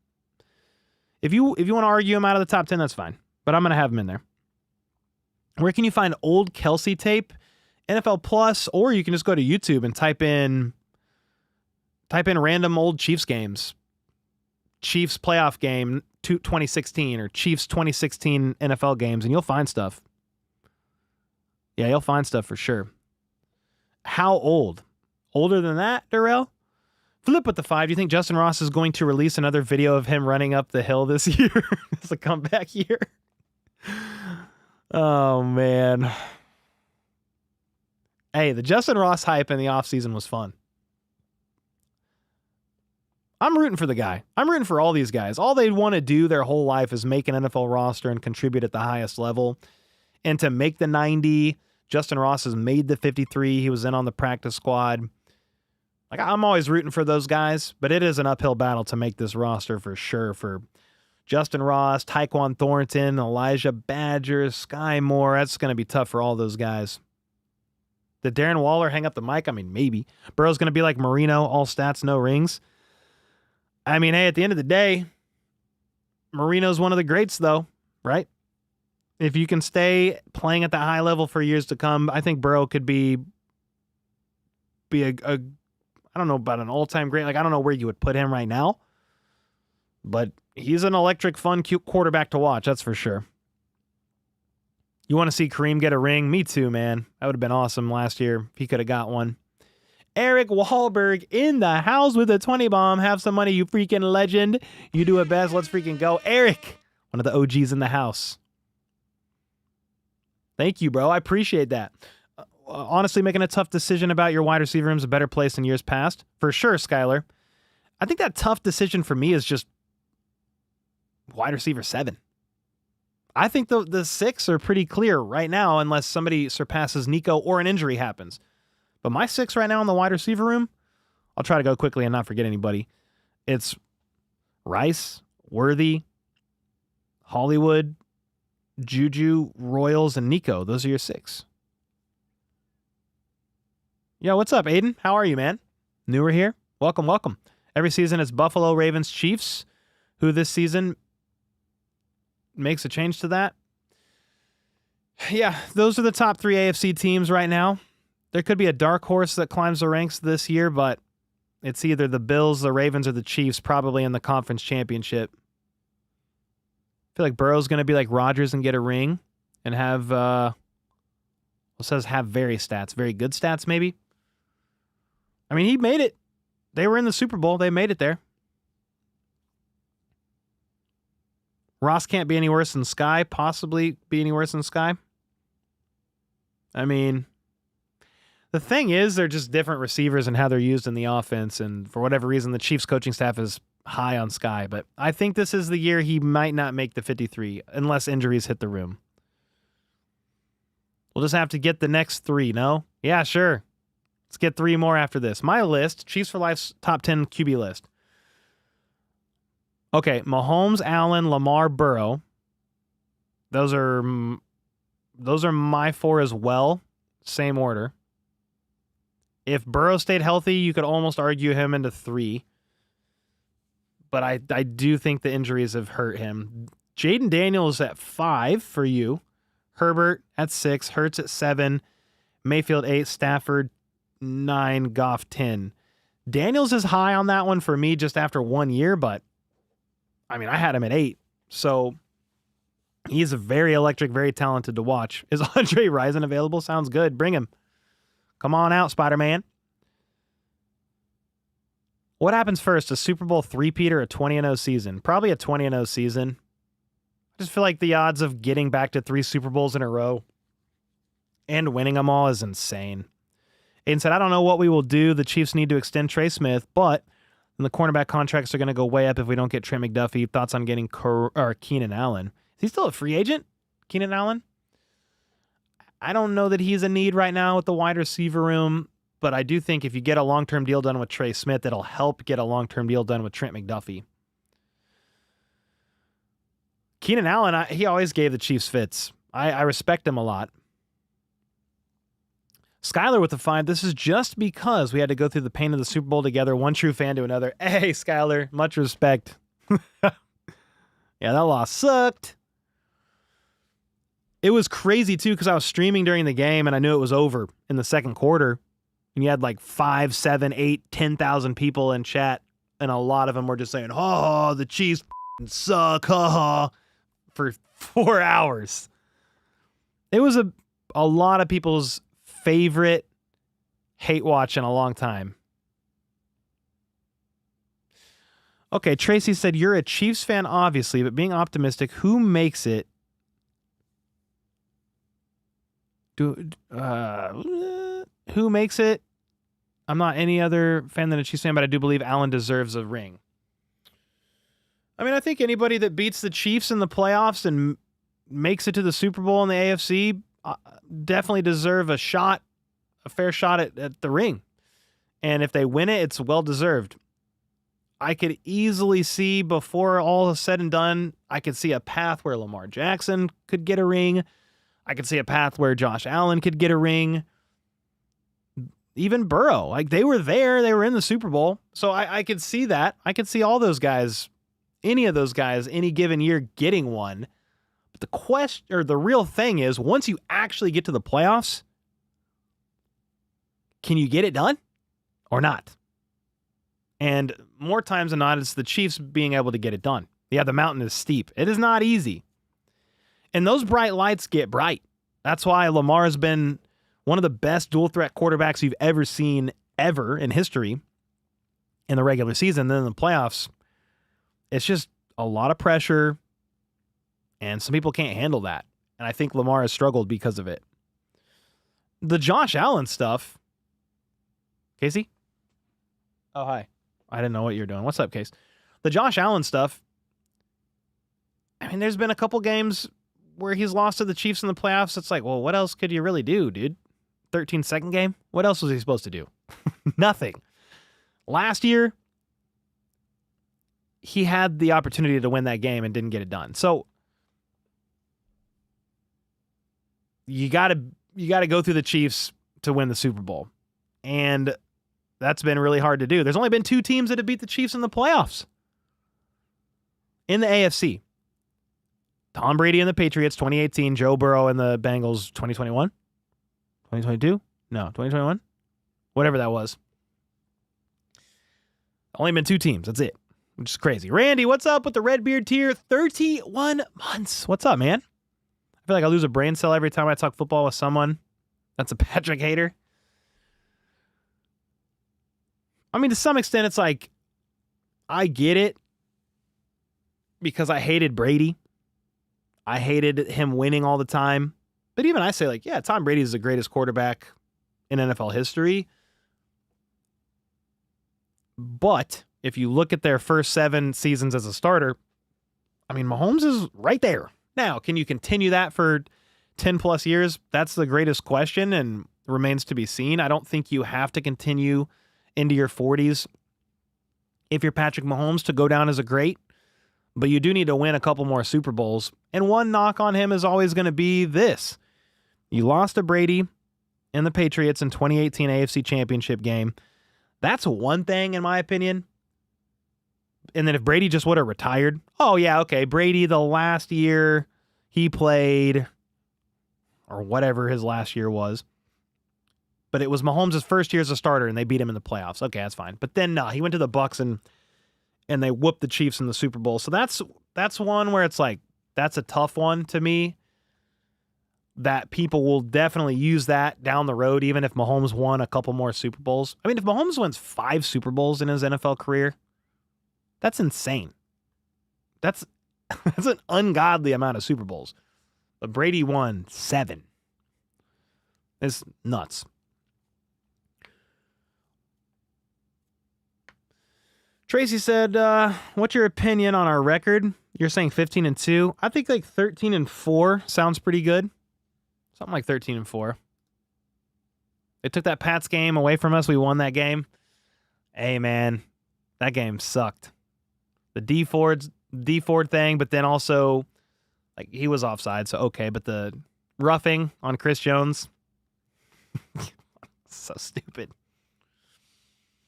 If you want to argue him out of the top 10, that's fine, but I'm going to have him in there. Where can you find old Kelsey tape? NFL Plus, or you can just go to YouTube and type in random old Chiefs games. Chiefs playoff game 2016 or Chiefs 2016 NFL games, and you'll find stuff. Yeah, you'll find stuff for sure. How old? Older than that, Darrell? Flip with the 5. Do you think Justin Ross is going to release another video of him running up the hill this year? It's a comeback year. Oh, man. Hey, the Justin Ross hype in the offseason was fun. I'm rooting for the guy. I'm rooting for all these guys. All they want to do their whole life is make an NFL roster and contribute at the highest level. And to make the 90, Justin Ross has made the 53. He was in on the practice squad. Like, I'm always rooting for those guys, but it is an uphill battle to make this roster for sure. For Justin Ross, Tyquan Thornton, Elijah Badger, Sky Moore, that's going to be tough for all those guys. Did Darren Waller hang up the mic? I mean, maybe. Burrow's going to be like Marino, all stats, no rings. I mean, hey, at the end of the day, Marino's one of the greats, though, right? If you can stay playing at that high level for years to come, I think Burrow could be a I don't know about an all-time great. Like, I don't know where you would put him right now, but he's an electric, fun, cute quarterback to watch. That's for sure. You want to see Kareem get a ring? Me too, man. That would have been awesome last year if he could have got one. Eric Wahlberg in the house with a 20 bomb. Have some money, you freaking legend. You do it best. Let's freaking go. Eric, one of the OGs in the house. Thank you, bro. I appreciate that. Honestly, making a tough decision about your wide receiver room is a better place than years past. For sure, Skyler. I think that tough decision for me is just wide receiver 7. I think the 6 are pretty clear right now, unless somebody surpasses Nico or an injury happens. But my 6 right now in the wide receiver room, I'll try to go quickly and not forget anybody. It's Rice, Worthy, Hollywood, Juju, Royals, and Nico. Those are your 6. Yo, what's up, Aiden? How are you, man? Newer here? Welcome, welcome. Every season it's Buffalo, Ravens, Chiefs. Who this season makes a change to that? Yeah, those are the top 3 AFC teams right now. There could be a dark horse that climbs the ranks this year, but it's either the Bills, the Ravens, or the Chiefs, probably in the conference championship. I feel like Burrow's going to be like Rodgers and get a ring and have, it says have very good stats maybe. I mean, he made it. They were in the Super Bowl. They made it there. Ross can't be any worse than Sky, possibly be any worse than Sky. I mean, the thing is, they're just different receivers and how they're used in the offense, and for whatever reason, the Chiefs coaching staff is high on Sky, but I think this is the year he might not make the 53 unless injuries hit the room. We'll just have to get the next 3, no? Yeah, sure. Let's get 3 more after this. My list, Chiefs for Life's top 10 QB list. Okay, Mahomes, Allen, Lamar, Burrow. Those are my 4 as well. Same order. If Burrow stayed healthy, you could almost argue him into 3. But I do think the injuries have hurt him. Jaden Daniels at 5 for you. Herbert at 6. Hurts at 7. Mayfield 8. Stafford 9. Goff 10. Daniels is high on that one for me just after 1 year, but I mean, I had him at 8. So he's very electric, very talented to watch. Is Andre Rison available? Sounds good. Bring him. Come on out, Spider-Man. What happens first, a Super Bowl 3-peat or a 20-0 season? Probably a 20-0 season. I just feel like the odds of getting back to 3 Super Bowls in a row and winning them all is insane. Aiden said, I don't know what we will do. The Chiefs need to extend Trey Smith, but then the cornerback contracts are going to go way up if we don't get Trey McDuffie. Thoughts on getting Keenan Allen? Is he still a free agent, Keenan Allen? I don't know that he's a need right now with the wide receiver room, but I do think if you get a long-term deal done with Trey Smith, it'll help get a long-term deal done with Trent McDuffie. Keenan Allen, he always gave the Chiefs fits. I respect him a lot. Skyler with the 5. This is just because we had to go through the pain of the Super Bowl together, one true fan to another. Hey, Skyler, much respect. Yeah, that loss sucked. It was crazy, too, because I was streaming during the game, and I knew it was over in the second quarter. And you had like 5, 7, 8, 10,000 people in chat, and a lot of them were just saying, oh, the Chiefs suck, for 4 hours. It was a lot of people's favorite hate watch in a long time. Okay, Tracy said, you're a Chiefs fan, obviously, but being optimistic, who makes it? Who makes it? I'm not any other fan than a Chiefs fan, but I do believe Allen deserves a ring. I mean, I think anybody that beats the Chiefs in the playoffs and makes it to the Super Bowl in the AFC definitely deserve a fair shot at the ring. And if they win it, it's well-deserved. I could easily see, before all is said and done, I could see a path where Lamar Jackson could get a ring. I could see a path where Josh Allen could get a ring. Even Burrow. Like, they were there. They were in the Super Bowl. So I could see that. I could see all those guys, any of those guys, any given year getting one. But the question, or the real thing is, once you actually get to the playoffs, can you get it done or not? And more times than not, it's the Chiefs being able to get it done. Yeah, the mountain is steep. It is not easy. And those bright lights get bright. That's why Lamar has been one of the best dual-threat quarterbacks you've ever seen ever in history in the regular season. Then in the playoffs, it's just a lot of pressure, and some people can't handle that. And I think Lamar has struggled because of it. The Josh Allen stuff. Casey? Oh, hi. I didn't know what you're doing. What's up, Case? The Josh Allen stuff. I mean, there's been a couple games where he's lost to the Chiefs in the playoffs, it's like, well, what else could you really do, dude? 13-second game? What else was he supposed to do? Nothing. Last year, he had the opportunity to win that game and didn't get it done. So you got to go through the Chiefs to win the Super Bowl. And that's been really hard to do. There's only been 2 teams that have beat the Chiefs in the playoffs. In the AFC. Tom Brady and the Patriots, 2018. Joe Burrow and the Bengals, 2021? 2022? No, 2021? Whatever that was. Only been 2 teams. That's it. Which is crazy. Randy, what's up with the red beard tier? 31 months. What's up, man? I feel like I lose a brain cell every time I talk football with someone that's a Patrick hater. I mean, to some extent, it's like, I get it because I hated Brady. I hated him winning all the time. But even I say, like, yeah, Tom Brady is the greatest quarterback in NFL history. But if you look at their first 7 seasons as a starter, I mean, Mahomes is right there. Now, can you continue that for 10 plus years? That's the greatest question and remains to be seen. I don't think you have to continue into your 40s if you're Patrick Mahomes to go down as a great, but you do need to win a couple more Super Bowls. And one knock on him is always going to be this. You lost to Brady and the Patriots in 2018 AFC Championship game. That's one thing, in my opinion. And then if Brady just would have retired, oh, yeah, okay, Brady, the last year he played, or whatever his last year was, but it was Mahomes' first year as a starter, and they beat him in the playoffs. Okay, that's fine. But then, no, he went to the Bucs, and they whooped the Chiefs in the Super Bowl. So that's one where it's like, that's a tough one to me, that people will definitely use that down the road, even if Mahomes won a couple more Super Bowls. I mean, if Mahomes wins 5 Super Bowls in his NFL career, that's insane. That's an ungodly amount of Super Bowls. But Brady won 7. It's nuts. Tracy said, what's your opinion on our record? You're saying 15-2. I think like 13-4 sounds pretty good. Something like 13-4. They took that Pats game away from us. We won that game. Hey, man, that game sucked. The D Ford thing, but then also, like, he was offside, so okay. But the roughing on Chris Jones, so stupid.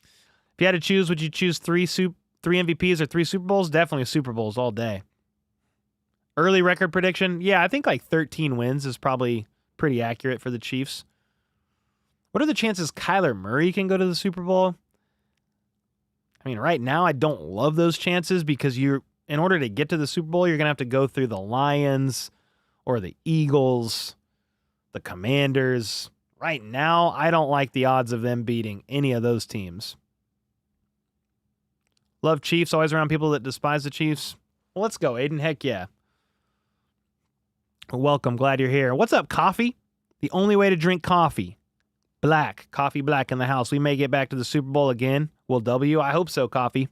If you had to choose, would you choose 3 MVPs or 3 Super Bowls? Definitely Super Bowls all day. Early record prediction? Yeah, I think like 13 wins is probably pretty accurate for the Chiefs. What are the chances Kyler Murray can go to the Super Bowl? I mean, right now I don't love those chances because in order to get to the Super Bowl, you're going to have to go through the Lions or the Eagles, the Commanders. Right now, I don't like the odds of them beating any of those teams. Love Chiefs, always around people that despise the Chiefs. Well, let's go, Aiden. Heck yeah. Welcome. Glad you're here. What's up, coffee? The only way to drink coffee. Black. Coffee black in the house. We may get back to the Super Bowl again. Will W? I hope so, coffee.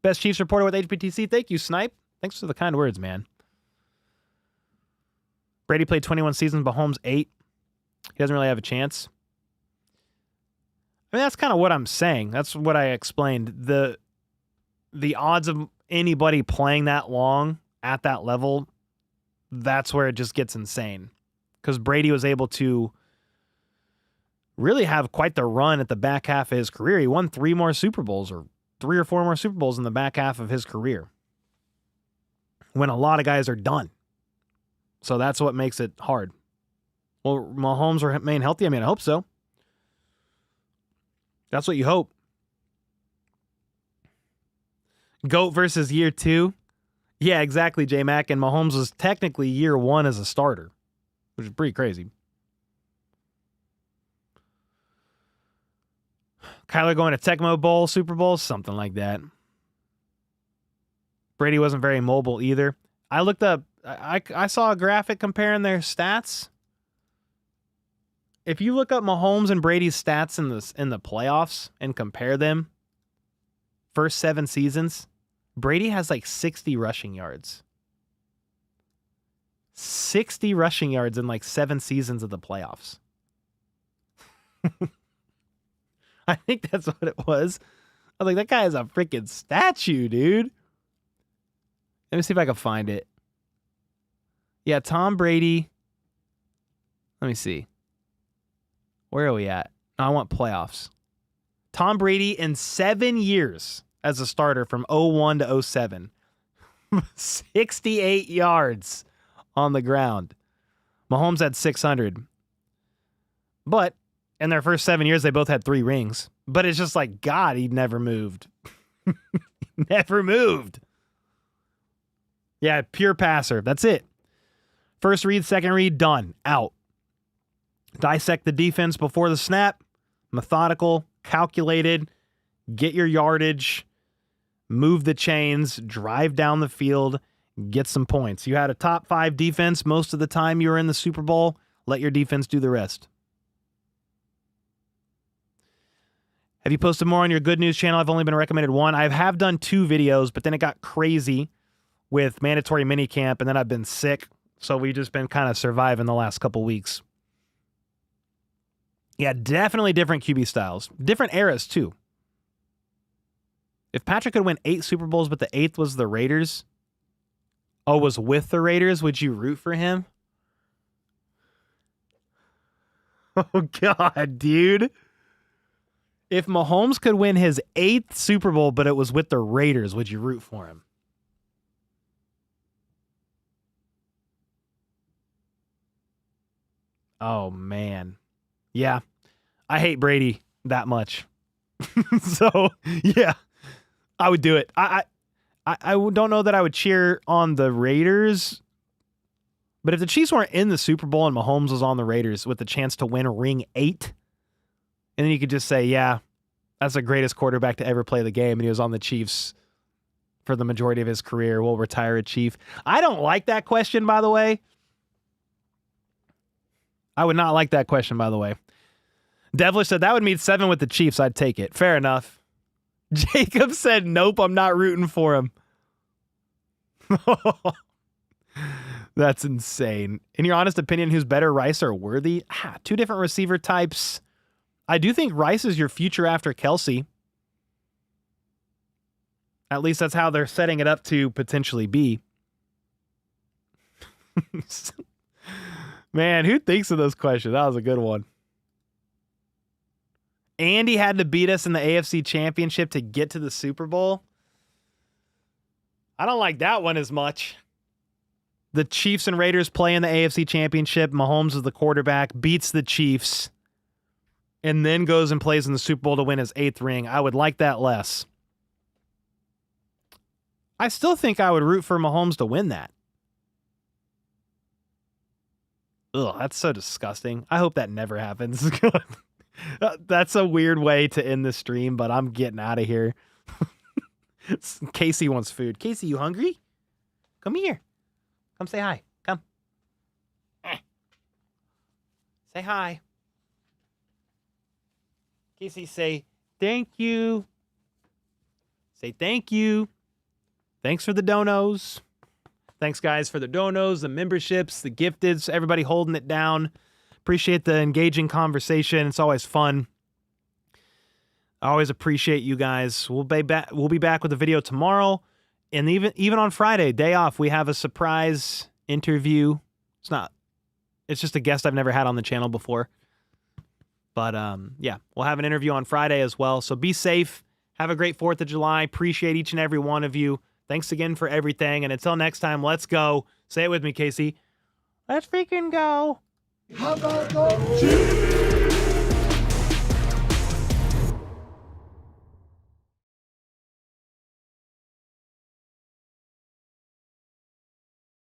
Best Chiefs reporter with HPTC. Thank you, Snipe. Thanks for the kind words, man. Brady played 21 seasons, Mahomes 8. He doesn't really have a chance. I mean, that's kind of what I'm saying. That's what I explained. The odds of anybody playing that long at that level, that's where it just gets insane. Because Brady was able to really have quite the run at the back half of his career. He won 3 more Super Bowls, or 3 or 4 more Super Bowls in the back half of his career, when a lot of guys are done. So that's what makes it hard. Will Mahomes remain healthy? I mean, I hope so. That's what you hope. GOAT versus year 2. Yeah, exactly, J-Mac. And Mahomes was technically year 1 as a starter, which is pretty crazy. Kyler going to Tecmo Bowl, Super Bowl, something like that. Brady wasn't very mobile either. I looked up, I saw a graphic comparing their stats. If you look up Mahomes and Brady's stats in the playoffs and compare them, first 7 seasons, Brady has like 60 rushing yards. 60 rushing yards in like 7 seasons of the playoffs. I think that's what it was. I was like, that guy is a freaking statue, dude. Let me see if I can find it. Yeah, Tom Brady. Let me see. Where are we at? No, I want playoffs. Tom Brady in 7 years as a starter from 01 to 07. 68 yards on the ground. Mahomes had 600. But in their first 7 years, they both had 3 rings. But it's just like, God, he never moved. Never moved. Yeah, pure passer. That's it. First read, second read, done. Out. Dissect the defense before the snap. Methodical, calculated. Get your yardage. Move the chains. Drive down the field. Get some points. You had a top 5 defense most of the time you were in the Super Bowl. Let your defense do the rest. Have you posted more on your Good News channel? I've only been recommended 1. I have done 2 videos, but then it got crazy with mandatory minicamp, and then I've been sick. So we've just been kind of surviving the last couple weeks. Yeah, definitely different QB styles. Different eras, too. If Patrick could win 8 Super Bowls, but the 8th was the Raiders, was with the Raiders, would you root for him? Oh, God, dude. If Mahomes could win his 8th Super Bowl, but it was with the Raiders, would you root for him? Oh, man. Yeah. I hate Brady that much. So, yeah. I would do it. I don't know that I would cheer on the Raiders, but if the Chiefs weren't in the Super Bowl and Mahomes was on the Raiders with the chance to win ring 8, and then you could just say, yeah, that's the greatest quarterback to ever play the game, and he was on the Chiefs for the majority of his career. We'll retire a Chief. I don't like that question, by the way. I would not like that question, by the way. Devilish said that would mean 7 with the Chiefs. I'd take it. Fair enough. Jacob said, nope, I'm not rooting for him. That's insane. In your honest opinion, who's better, Rice or Worthy? 2 different receiver types. I do think Rice is your future after Kelsey. At least that's how they're setting it up to potentially be. Man, who thinks of those questions? That was a good one. Andy had to beat us in the AFC Championship to get to the Super Bowl. I don't like that one as much. The Chiefs and Raiders play in the AFC Championship. Mahomes is the quarterback, beats the Chiefs, and then goes and plays in the Super Bowl to win his 8th ring. I would like that less. I still think I would root for Mahomes to win that. Ugh, that's so disgusting. I hope that never happens. That's a weird way to end the stream, but I'm getting out of here. Casey wants food. Casey, you hungry? Come here. Come say hi. Come. Say hi. Casey, say thank you. Say thank you. Thanks for the donos. Thanks, guys, for the donos, the memberships, the gifteds, everybody holding it down. Appreciate the engaging conversation. It's always fun. I always appreciate you guys. We'll be back with a video tomorrow, and even on Friday, day off, we have a surprise interview. It's just a guest I've never had on the channel before. But yeah, we'll have an interview on Friday as well. So be safe. Have a great 4th of July. Appreciate each and every one of you. Thanks again for everything. And until next time, let's go. Say it with me, Casey. Let's freaking go. How about those Chiefs?